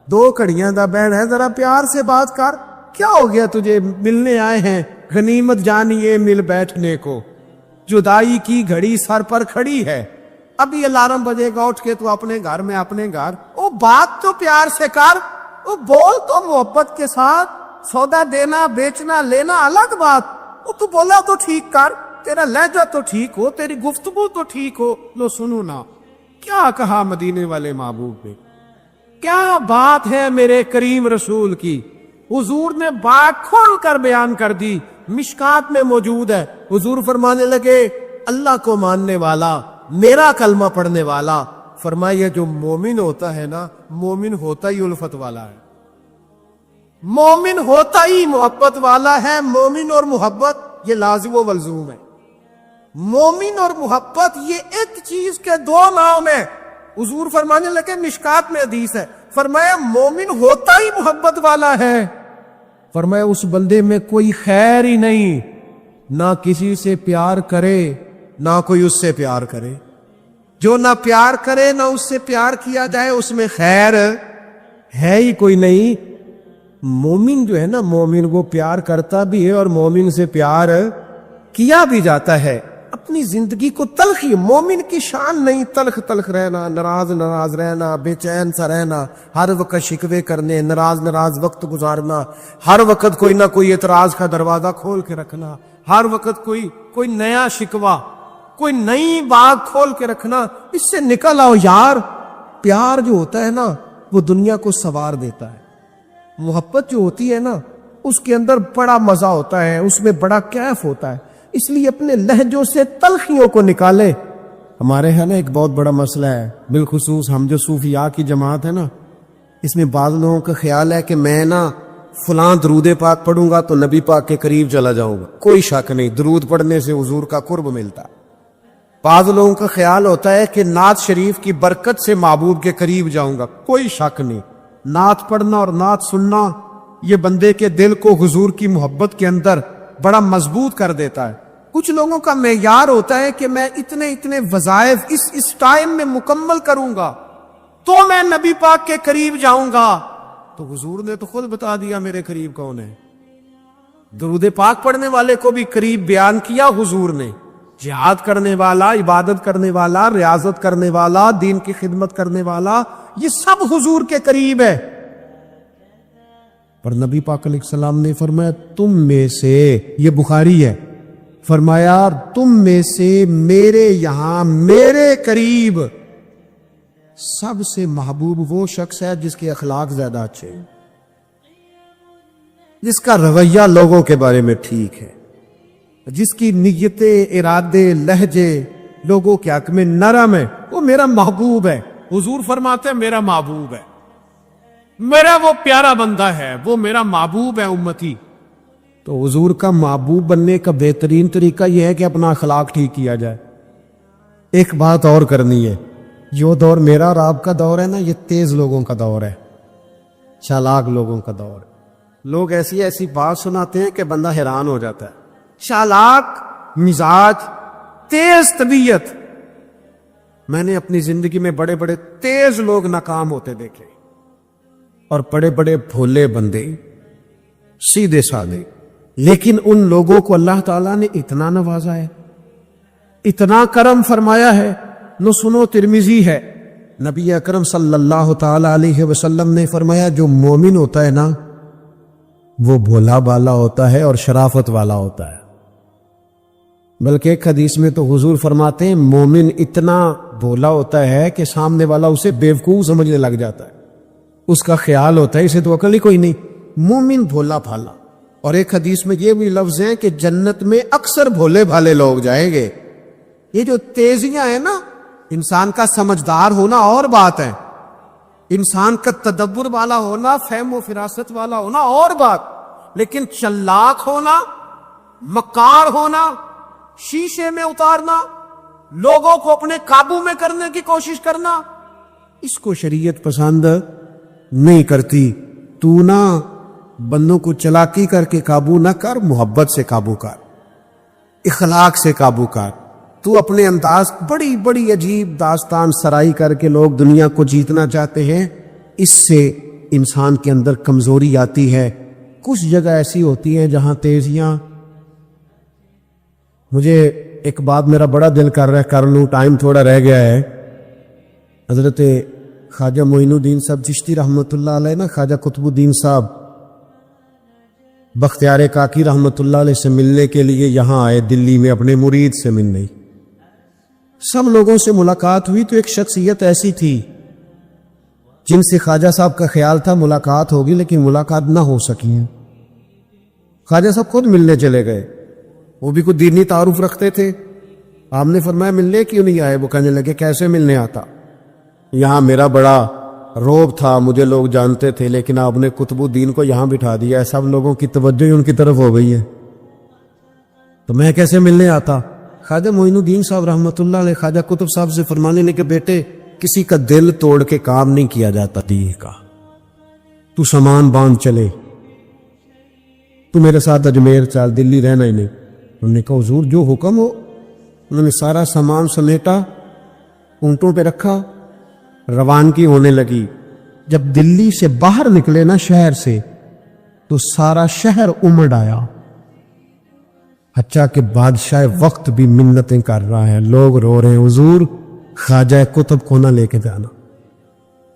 دو کڑیاں دا بہن ہے، ذرا پیار سے بات کر، کیا ہو گیا تجھے، ملنے آئے ہیں، غنیمت جانیے مل بیٹھنے کو، جدائی کی گھڑی سر پر کھڑی ہے، ابھی الارم بجے گا، اٹھ کے تو اپنے گھر میں اپنے گھر، او بات تو پیار سے کر، او بول تو محبت کے ساتھ، سودا دینا بیچنا لینا الگ بات، او تو بولا تو ٹھیک کر، تیرا لہجہ تو ٹھیک ہو، تیری گفتگو تو ٹھیک ہو۔ لو سنو نا کیا کہا مدینے والے محبوب نے، کیا بات ہے میرے کریم رسول کی، حضور نے بات کھول کر بیان کر دی، مشکات میں موجود ہے۔ حضور فرمانے لگے اللہ کو ماننے والا، میرا کلمہ پڑھنے والا، فرمایا جو مومن ہوتا ہے نا، مومن ہوتا ہی الفت والا ہے، مومن ہوتا ہی محبت والا ہے۔ مومن اور محبت یہ لازم و ملزوم ہے، مومن اور محبت یہ ایک چیز کے دو نام ہیں۔ حضور فرمانے لگے مشکات میں حدیث ہے، فرمایا مومن ہوتا ہی محبت والا ہے، فرمایا اس بندے میں کوئی خیر ہی نہیں، نہ کسی سے پیار کرے نہ کوئی اس سے پیار کرے، جو نہ پیار کرے نہ اس سے پیار کیا جائے اس میں خیر ہے ہی کوئی نہیں۔ مومن جو ہے نا، مومن وہ پیار کرتا بھی ہے اور مومن سے پیار کیا بھی جاتا ہے، اپنی زندگی کو تلخی، مومن کی شان نہیں تلخ تلخ رہنا، ناراض رہنا، بے چین سا رہنا، ہر وقت شکوے کرنے، ناراض وقت گزارنا، ہر وقت کوئی نہ کوئی اعتراض کا دروازہ کھول کے رکھنا، ہر وقت کوئی نیا شکوہ، کوئی نئی بات کھول کے رکھنا، اس سے نکل آؤ یار۔ پیار جو ہوتا ہے نا وہ دنیا کو سنوار دیتا ہے، محبت جو ہوتی ہے نا اس کے اندر بڑا مزہ ہوتا ہے، اس میں بڑا کیف ہوتا ہے، اس لیے اپنے لہجوں سے تلخیوں کو نکالیں، ہمارے یہاں نا ایک بہت بڑا مسئلہ ہے، بالخصوص ہم جو صوفیاء کی جماعت ہے نا، اس میں بعض لوگوں کا خیال ہے کہ میں نا فلاں درود پاک پڑھوں گا تو نبی پاک کے قریب چلا جاؤں گا. کوئی شک نہیں، درود پڑھنے سے حضور کا قرب ملتا. بعض لوگوں کا خیال ہوتا ہے کہ نعت شریف کی برکت سے محبوب کے قریب جاؤں گا. کوئی شک نہیں، نعت پڑھنا اور نعت سننا یہ بندے کے دل کو حضور کی محبت کے اندر بڑا مضبوط کر دیتا ہے. کچھ لوگوں کا معیار ہوتا ہے کہ میں اتنے وظائف اس ٹائم میں مکمل کروں گا تو میں نبی پاک کے قریب جاؤں گا. تو حضور نے تو خود بتا دیا میرے قریب کون ہے. درود پاک پڑھنے والے کو بھی قریب بیان کیا حضور نے. جہاد کرنے والا، عبادت کرنے والا، ریاضت کرنے والا، دین کی خدمت کرنے والا، یہ سب حضور کے قریب ہے. پر نبی پاک علیہ السلام نے فرمایا تم میں سے، یہ بخاری ہے، فرمایا تم میں سے میرے یہاں میرے قریب سب سے محبوب وہ شخص ہے جس کے اخلاق زیادہ اچھے ہیں، جس کا رویہ لوگوں کے بارے میں ٹھیک ہے، جس کی نیتیں، ارادے، لہجے لوگوں کے حق میں نرم ہے، وہ میرا محبوب ہے. حضور فرماتے ہیں میرا محبوب ہے، میرا وہ پیارا بندہ ہے، وہ میرا محبوب ہے امتی. تو حضور کا محبوب بننے کا بہترین طریقہ یہ ہے کہ اپنا اخلاق ٹھیک کیا جائے. ایک بات اور کرنی ہے، جو دور میرا اور آپ کا دور ہے نا، یہ تیز لوگوں کا دور ہے، چالاک لوگوں کا دور ہے. لوگ ایسی بات سناتے ہیں کہ بندہ حیران ہو جاتا ہے. چالاک مزاج، تیز طبیعت. میں نے اپنی زندگی میں بڑے بڑے تیز لوگ ناکام ہوتے دیکھے، اور بڑے بڑے بھولے بندے، سیدھے سادے. لیکن ان لوگوں کو اللہ تعالیٰ نے اتنا نوازا ہے، اتنا کرم فرمایا ہے. نو سنو، ترمذی ہے، نبی اکرم صلی اللہ تعالی علیہ وسلم نے فرمایا جو مومن ہوتا ہے نا، وہ بھولا بالا ہوتا ہے اور شرافت والا ہوتا ہے. بلکہ ایک حدیث میں تو حضور فرماتے ہیں مومن اتنا بھولا ہوتا ہے کہ سامنے والا اسے بیوقوف سمجھنے لگ جاتا ہے. اس کا خیال ہوتا ہے اسے تو عقل ہی کوئی نہیں. مومن بھولا بھالا. اور ایک حدیث میں یہ بھی لفظ ہیں کہ جنت میں اکثر بھولے بھالے لوگ جائیں گے. یہ جو تیزیاں ہیں نا، انسان کا سمجھدار ہونا اور بات ہے، انسان کا تدبر والا ہونا، فہم و فراست والا ہونا اور بات، لیکن چلاک ہونا، مکار ہونا، شیشے میں اتارنا، لوگوں کو اپنے قابو میں کرنے کی کوشش کرنا، اس کو شریعت پسند نہیں کرتی. تو نہ بندوں کو چلاکی کر کے قابو نہ کر، محبت سے قابو کر، اخلاق سے قابو کر. تو اپنے انداز بڑی بڑی عجیب داستان سرائی کر کے لوگ دنیا کو جیتنا چاہتے ہیں، اس سے انسان کے اندر کمزوری آتی ہے. کچھ جگہ ایسی ہوتی ہیں جہاں تیزیاں. مجھے ایک بات میرا بڑا دل کر رہا ہے، کر لوں، ٹائم تھوڑا رہ گیا ہے. حضرت خواجہ معین الدین صاحب چشتی رحمۃ اللہ علیہ نا، خواجہ قطب الدین صاحب بختیار کاکی رحمۃ اللہ علیہ سے ملنے کے لیے یہاں آئے دلی میں، اپنے مرید سے ملنے. سب لوگوں سے ملاقات ہوئی تو ایک شخصیت ایسی تھی جن سے خواجہ صاحب کا خیال تھا ملاقات ہوگی، لیکن ملاقات نہ ہو سکی ہے. خواجہ صاحب خود ملنے چلے گئے. وہ بھی کوئی دینی تعارف رکھتے تھے. آپ نے فرمایا ملنے کیوں نہیں آئے؟ وہ کہنے لگے کیسے ملنے آتا، یہاں میرا بڑا روب تھا، مجھے لوگ جانتے تھے، لیکن آپ نے قطب الدین کو یہاں بٹھا دیا ہے، سب لوگوں کی توجہ ہی ان کی طرف ہو گئی ہے، تو میں کیسے ملنے آتا. خواجہ معین الدین صاحب رحمۃ اللہ علیہ خواجہ قطب صاحب سے فرمانے لگے بیٹے کسی کا دل توڑ کے کام نہیں کیا جاتا دین کا، تو سامان باندھ چلے، تو میرے ساتھ اجمیر چل، دلی رہنا ہی نہیں. انہوں نے کہا حضور جو حکم ہو. انہوں نے سارا سامان سمیٹا، اونٹوں پہ رکھا، روانگی ہونے لگی. جب دلی سے باہر نکلے نا شہر سے، تو سارا شہر امڑ آیا. اچھا کہ بادشاہ وقت بھی منتیں کر رہا ہے، لوگ رو رہے ہیں حضور خواجہ قطب کو نہ لے کے جانا.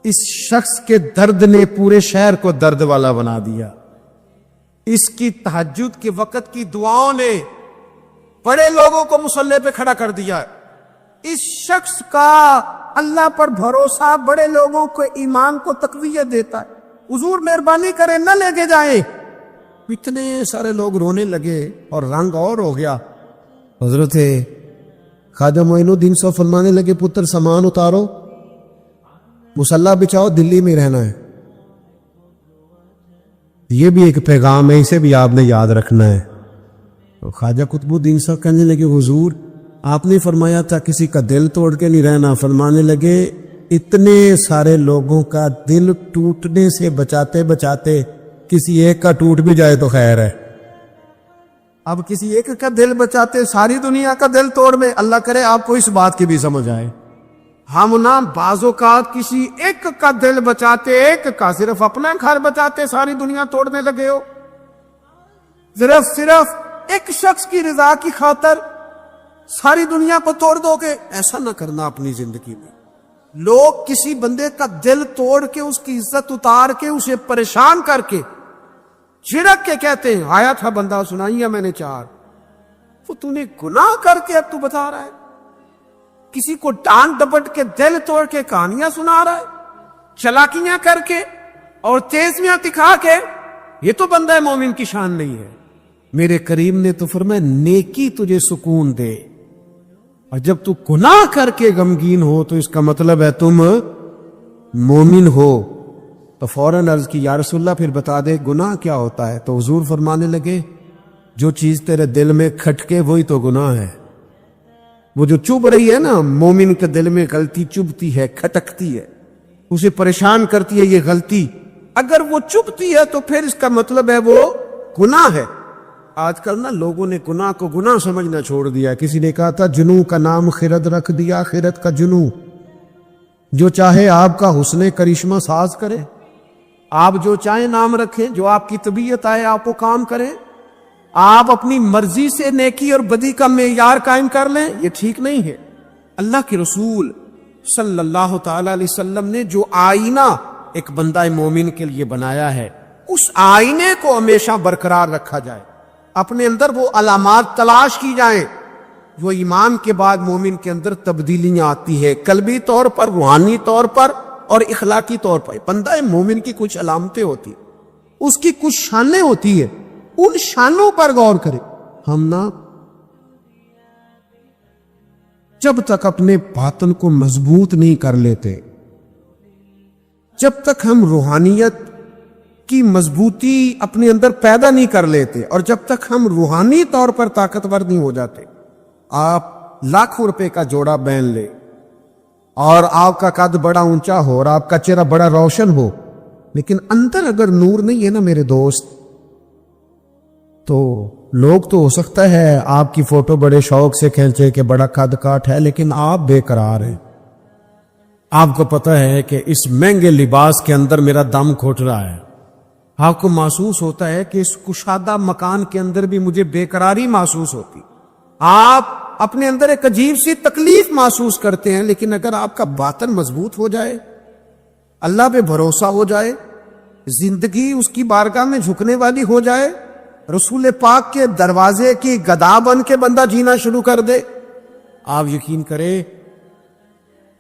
اس شخص کے درد نے پورے شہر کو درد والا بنا دیا. اس کی تہجد کے وقت کی دعاؤں نے بڑے لوگوں کو مصلی پہ کھڑا کر دیا. اس شخص کا اللہ پر بھروسہ بڑے لوگوں کو ایمان کو تقویت دیتا ہے. حضور مہربانی کرے نہ لے کے جائیں. اتنے سارے لوگ رونے لگے اور رنگ اور ہو گیا. حضرت خواجہ معین الدین صاحب فرمانے لگے پتر سامان اتارو، مصلح بچھاؤ، دلی میں رہنا ہے۔ یہ بھی ایک پیغام ہے، اسے بھی آپ نے یاد رکھنا ہے۔ تو خواجہ قطب الدین صاحب کہنے لگے حضور آپ نے فرمایا تھا کسی کا دل توڑ کے نہیں رہنا۔ فرمانے لگے اتنے سارے لوگوں کا دل ٹوٹنے سے بچاتے بچاتے کسی ایک کا ٹوٹ بھی جائے تو خیر ہے۔ اب کسی ایک کا دل بچاتے ساری دنیا کا دل توڑ میں، اللہ کرے آپ کو اس بات کی بھی سمجھ آئے۔ ہم نا بعض اوقات کسی ایک کا دل بچاتے، ایک کا صرف اپنا گھر بچاتے ساری دنیا توڑنے لگے ہو۔ صرف ایک شخص کی رضا کی خاطر ساری دنیا کو توڑ دو گے، ایسا نہ کرنا اپنی زندگی میں۔ لوگ کسی بندے کا دل توڑ کے اس کی عزت اتار کے اسے پریشان کر کے جھڑک کے کہتے ہیں آیا تھا بندہ سنائی ہے میں نے چار، وہ تو نے گناہ کر کے اب تو بتا رہا ہے۔ کسی کو ٹانگ ڈپٹ کے دل توڑ کے کہانیاں سنا رہا ہے، چلاکیاں کر کے اور تیزیاں دکھا کے، یہ تو بندہ مومن کی شان نہیں ہے۔ میرے کریم نے تو فرمایا نیکی تجھے سکون دے، اور جب تو گناہ کر کے غمگین ہو تو اس کا مطلب ہے تم مومن ہو۔ تو فوراً عرض کی یا رسول اللہ پھر بتا دے گناہ کیا ہوتا ہے؟ تو حضور فرمانے لگے جو چیز تیرے دل میں کھٹکے وہی تو گناہ ہے۔ وہ جو چبھ رہی ہے نا، مومن کے دل میں غلطی چبھتی ہے، کھٹکتی ہے، اسے پریشان کرتی ہے یہ غلطی، اگر وہ چبھتی ہے تو پھر اس کا مطلب ہے وہ گناہ ہے۔ آج کل نا لوگوں نے گناہ کو گناہ سمجھنا چھوڑ دیا۔ کسی نے کہا تھا جنوں کا نام خرد رکھ دیا، خرد کا جنوں، جو چاہے آپ کا حسن کرشمہ ساز کرے، آپ جو چاہیں نام رکھیں، جو آپ کی طبیعت آئے آپ وہ کام کریں، آپ اپنی مرضی سے نیکی اور بدی کا معیار قائم کر لیں، یہ ٹھیک نہیں ہے۔ اللہ کے رسول صلی اللہ تعالی علیہ وسلم نے جو آئینہ ایک بندہ مومن کے لیے بنایا ہے، اس آئینے کو ہمیشہ برقرار رکھا جائے، اپنے اندر وہ علامات تلاش کی جائیں وہ ایمان کے بعد مومن کے اندر تبدیلیاں آتی ہے، قلبی طور پر، روحانی طور پر اور اخلاقی طور پر۔ بندہ مومن کی کچھ علامتیں ہوتی ہیں، اس کی کچھ شانیں ہوتی ہیں، ان شانوں پر غور کریں۔ ہم نا جب تک اپنے باطن کو مضبوط نہیں کر لیتے، جب تک ہم روحانیت کی مضبوطی اپنے اندر پیدا نہیں کر لیتے، اور جب تک ہم روحانی طور پر طاقتور نہیں ہو جاتے، آپ لاکھوں روپے کا جوڑا پہن لے اور آپ کا قد بڑا اونچا ہو اور آپ کا چہرہ بڑا روشن ہو، لیکن اندر اگر نور نہیں ہے نا میرے دوست، تو لوگ تو ہو سکتا ہے آپ کی فوٹو بڑے شوق سے کھینچے کہ بڑا قد کاٹ ہے، لیکن آپ بے قرار ہیں۔ آپ کو پتہ ہے کہ اس مہنگے لباس کے اندر میرا دم گھٹ رہا ہے، آپ کو محسوس ہوتا ہے کہ اس کشادہ مکان کے اندر بھی مجھے بے قراری محسوس ہوتی، آپ اپنے اندر ایک عجیب سی تکلیف محسوس کرتے ہیں، لیکن اگر آپ کا باطن مضبوط ہو جائے، اللہ پہ بھروسہ ہو جائے، زندگی اس کی بارگاہ میں جھکنے والی ہو جائے، رسول پاک کے دروازے کی گدا بن کے بندہ جینا شروع کر دے، آپ یقین کریں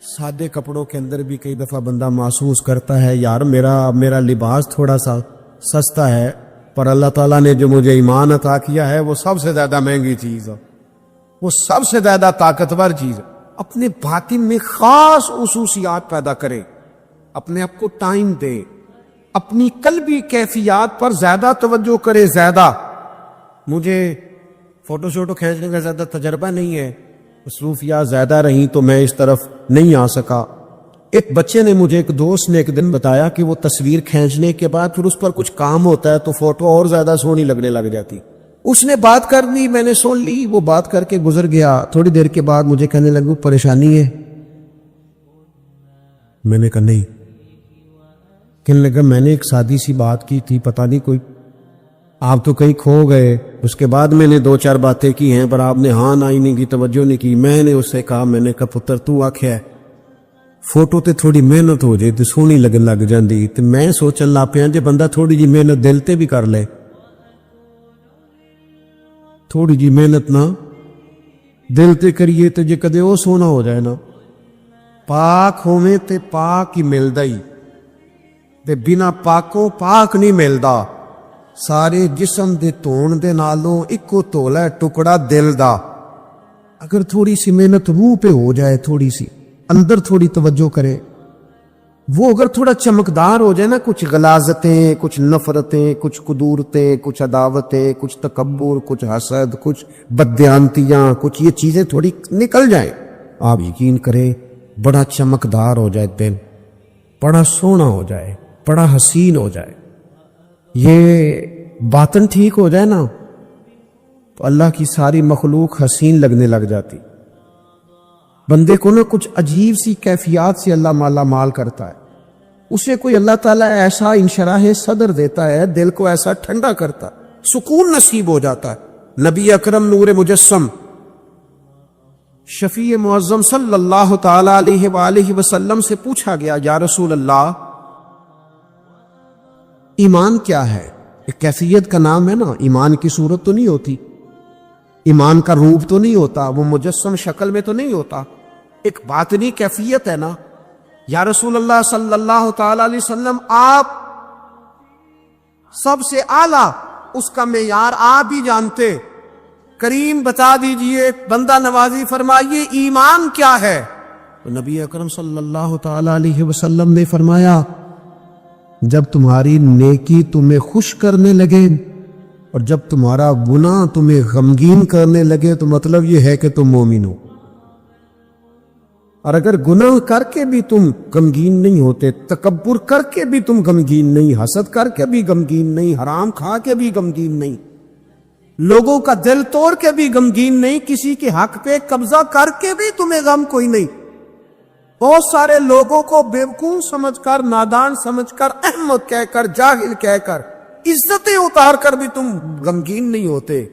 سادے کپڑوں کے اندر بھی کئی دفعہ بندہ محسوس کرتا ہے یار میرا لباس تھوڑا سا سستا ہے، پر اللہ تعالیٰ نے جو مجھے ایمان عطا کیا ہے وہ سب سے زیادہ مہنگی چیز ہے، وہ سب سے زیادہ طاقتور چیز ہے۔ اپنے باطن میں خاص خصوصیات پیدا کرے، اپنے آپ کو ٹائم دے، اپنی قلبی کیفیات پر زیادہ توجہ کرے۔ زیادہ مجھے فوٹو شوٹو کھینچنے کا زیادہ تجربہ نہیں ہے، مصروفیات زیادہ رہیں تو میں اس طرف نہیں آ سکا۔ ایک بچے نے مجھے، ایک دوست نے ایک دن بتایا کہ وہ تصویر کھینچنے کے بعد پھر اس پر کچھ کام ہوتا ہے تو فوٹو اور زیادہ سونی لگنے لگ جاتی۔ اس نے بات کر لی، میں نے سن لی، وہ بات کر کے گزر گیا۔ تھوڑی دیر کے بعد مجھے کہنے لگا پریشانی ہے؟ میں نے کہا نہیں۔ کہنے لگا میں نے ایک سادی سی بات کی تھی، پتہ نہیں کوئی آپ تو کہیں کھو گئے۔ اس کے بعد میں نے دو چار باتیں کی ہیں پر آپ نے ہاں نہ ہی نہیں کی، توجہ نہیں کی۔ میں نے اس سے کہا، میں نے کہا پتر تو آکھیا ہے فوٹو تے تھوڑی محنت ہو جائے تے سونی لگن لگ جاندی، تے میں سوچن لگ پیا جے بندہ تھوڑی جی محنت دل تے بھی کر لے، تھوڑی جی محنت نہ دل تے کریے تے جے کدے وہ سونا ہو جائے نا، پاک ہوویں تے پاک ہی ملدا ہی، تے بنا پاکوں پاک نہیں ملدا۔ سارے جسم دے دھون دے نالوں اکو تولا ٹکڑا دل دا، اگر تھوڑی سی محنت روح پہ ہو جائے، تھوڑی سی اندر تھوڑی توجہ کرے، وہ اگر تھوڑا چمکدار ہو جائے نا، کچھ غلاظتیں، کچھ نفرتیں، کچھ قدورتیں، کچھ عداوتیں، کچھ تکبر، کچھ حسد، کچھ بددیانتیاں، کچھ یہ چیزیں تھوڑی نکل جائیں، آپ یقین کریں بڑا چمکدار ہو جائے دل، بڑا سونا ہو جائے، بڑا حسین ہو جائے، یہ باطن ٹھیک ہو جائے نا تو اللہ کی ساری مخلوق حسین لگنے لگ جاتی۔ بندے کو نا کچھ عجیب سی کیفیات سے اللہ مالا مال کرتا ہے، اسے کوئی اللہ تعالیٰ ایسا انشراح صدر دیتا ہے، دل کو ایسا ٹھنڈا کرتا ہے، سکون نصیب ہو جاتا ہے۔ نبی اکرم نور مجسم شفیع معظم صلی اللہ تعالی علیہ وآلہ وسلم سے پوچھا گیا، یا رسول اللہ ایمان کیا ہے؟ ایک کیفیت کا نام ہے نا، ایمان کی صورت تو نہیں ہوتی، ایمان کا روپ تو نہیں ہوتا، وہ مجسم شکل میں تو نہیں ہوتا، ایک باطنی کیفیت ہے نا۔ یا رسول اللہ صلی اللہ تعالی علیہ وسلم، آپ سب سے اعلیٰ اس کا معیار آپ ہی جانتے، کریم بتا دیجئے، بندہ نوازی فرمائیے ایمان کیا ہے؟ تو نبی اکرم صلی اللہ تعالی علیہ وسلم نے فرمایا، جب تمہاری نیکی تمہیں خوش کرنے لگے اور جب تمہارا گناہ تمہیں غمگین کرنے لگے تو مطلب یہ ہے کہ تم مومن ہو۔ اور اگر گناہ کر کے بھی تم غمگین نہیں ہوتے، تکبر کر کے بھی تم غمگین نہیں، حسد کر کے بھی غمگین نہیں، حرام کھا کے بھی غمگین نہیں، لوگوں کا دل توڑ کے بھی غمگین نہیں، کسی کے حق پہ قبضہ کر کے بھی تمہیں غم کوئی نہیں، بہت سارے لوگوں کو بیوقوف سمجھ کر، نادان سمجھ کر، احمق کہہ کر، جاہل کہہ کر، عزتیں اتار کر بھی تم غمگین نہیں ہوتے،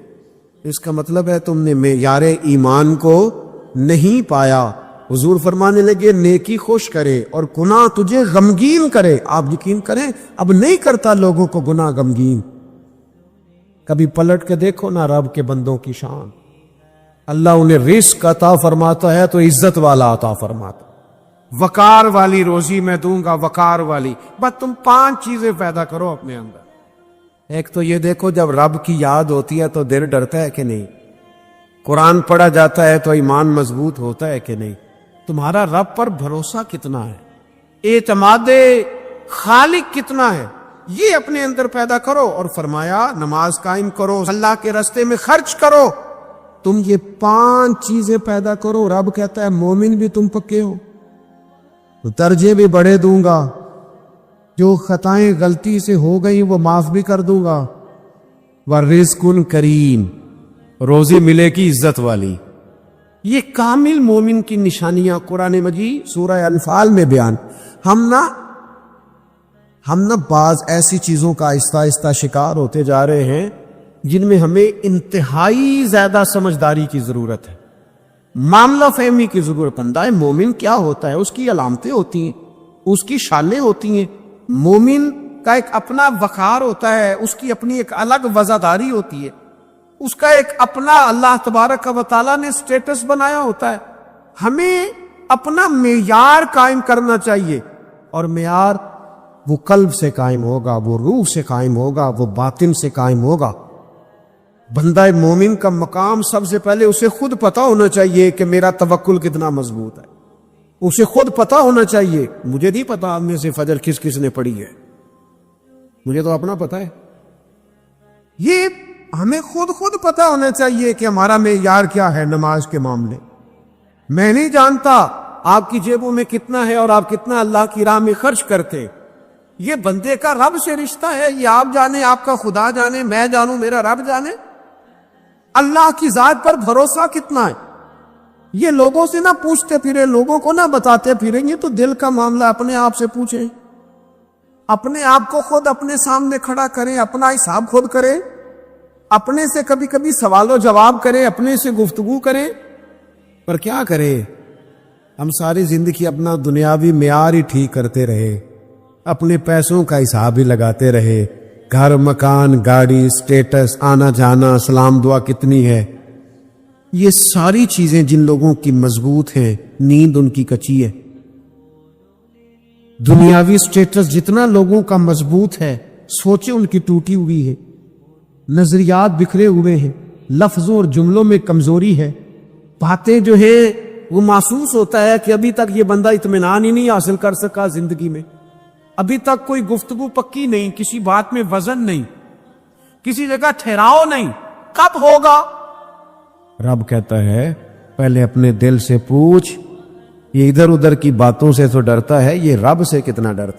اس کا مطلب ہے تم نے معیار ایمان کو نہیں پایا۔ حضور فرمانے لگے نیکی خوش کرے اور گناہ تجھے غمگین کرے، آپ یقین کریں اب نہیں کرتا لوگوں کو گناہ غمگین۔ کبھی پلٹ کے دیکھو نا رب کے بندوں کی شان، اللہ انہیں رزق عطا فرماتا ہے تو عزت والا عطا فرماتا، وقار والی روزی میں دوں گا، وقار والی۔ بس تم 5 چیزیں پیدا کرو اپنے اندر۔ ایک تو یہ دیکھو جب رب کی یاد ہوتی ہے تو دل ڈرتا ہے کہ نہیں، قرآن پڑھا جاتا ہے تو ایمان مضبوط ہوتا ہے کہ نہیں، تمہارا رب پر بھروسہ کتنا ہے، اعتماد خالق کتنا ہے، یہ اپنے اندر پیدا کرو۔ اور فرمایا نماز قائم کرو، اللہ کے راستے میں خرچ کرو، تم یہ 5 چیزیں پیدا کرو، رب کہتا ہے مومن بھی تم پکے ہو تو درجے بھی بڑھے دوں گا، جو خطائیں غلطی سے ہو گئی وہ معاف بھی کر دوں گا، ورزق کریم، روزی ملے کی عزت والی۔ یہ کامل مومن کی نشانیاں قرآن مجید سورہ انفال میں بیان۔ ہم نہ بعض ایسی چیزوں کا آہستہ آہستہ شکار ہوتے جا رہے ہیں جن میں ہمیں انتہائی زیادہ سمجھداری کی ضرورت ہے، معاملہ فہمی کی ضرورت۔ بندہ مومن کیا ہوتا ہے، اس کی علامتیں ہوتی ہیں، اس کی شانیں ہوتی ہیں۔ مومن کا ایک اپنا وقار ہوتا ہے، اس کی اپنی ایک الگ وزاداری ہوتی ہے، اس کا ایک اپنا اللہ تبارک و تعالیٰ نے سٹیٹس بنایا ہوتا ہے۔ ہمیں اپنا معیار قائم کرنا چاہیے، اور معیار وہ قلب سے قائم ہوگا، وہ روح سے قائم ہوگا، وہ باطن سے قائم ہوگا۔ بندہ مومن کا مقام سب سے پہلے اسے خود پتا ہونا چاہیے کہ میرا توکل کتنا مضبوط ہے، اسے خود پتا ہونا چاہیے۔ مجھے نہیں پتا آپ میں سے فجر کس کس نے پڑھی ہے، مجھے تو اپنا پتا ہے۔ یہ ہمیں خود پتا ہونا چاہیے کہ ہمارا معیار کیا ہے نماز کے معاملے۔ میں نہیں جانتا آپ کی جیبوں میں کتنا ہے اور آپ کتنا اللہ کی راہ میں خرچ کرتے، یہ بندے کا رب سے رشتہ ہے، یہ آپ جانے، آپ کا خدا جانے، میں جانوں، میرا رب جانے۔ اللہ کی ذات پر بھروسہ کتنا ہے، یہ لوگوں سے نہ پوچھتے پھرے، لوگوں کو نہ بتاتے پھریں، یہ تو دل کا معاملہ اپنے آپ سے پوچھیں، اپنے آپ کو خود اپنے سامنے کھڑا کریں، اپنا حساب خود کریں، اپنے سے کبھی کبھی سوال و جواب کریں، اپنے سے گفتگو کریں۔ پر کیا کریں، ہم ساری زندگی اپنا دنیاوی معیار ہی ٹھیک کرتے رہے، اپنے پیسوں کا حساب ہی لگاتے رہے، گھر، مکان، گاڑی، سٹیٹس، آنا جانا، سلام دعا کتنی ہے۔ یہ ساری چیزیں جن لوگوں کی مضبوط ہیں، نیند ان کی کچی ہے۔ دنیاوی سٹیٹس جتنا لوگوں کا مضبوط ہے، سوچیں ان کی ٹوٹی ہوئی ہے، نظریات بکھرے ہوئے ہیں، لفظوں اور جملوں میں کمزوری ہے، باتیں جو ہے وہ محسوس ہوتا ہے کہ ابھی تک یہ بندہ اطمینان ہی نہیں حاصل کر سکا زندگی میں، ابھی تک کوئی گفتگو پکی نہیں، کسی بات میں وزن نہیں، کسی جگہ ٹھہراؤ نہیں، کب ہوگا؟ رب کہتا ہے پہلے اپنے دل سے پوچھ، یہ ادھر ادھر کی باتوں سے تو ڈرتا ہے، یہ رب سے کتنا ڈرتا ہے؟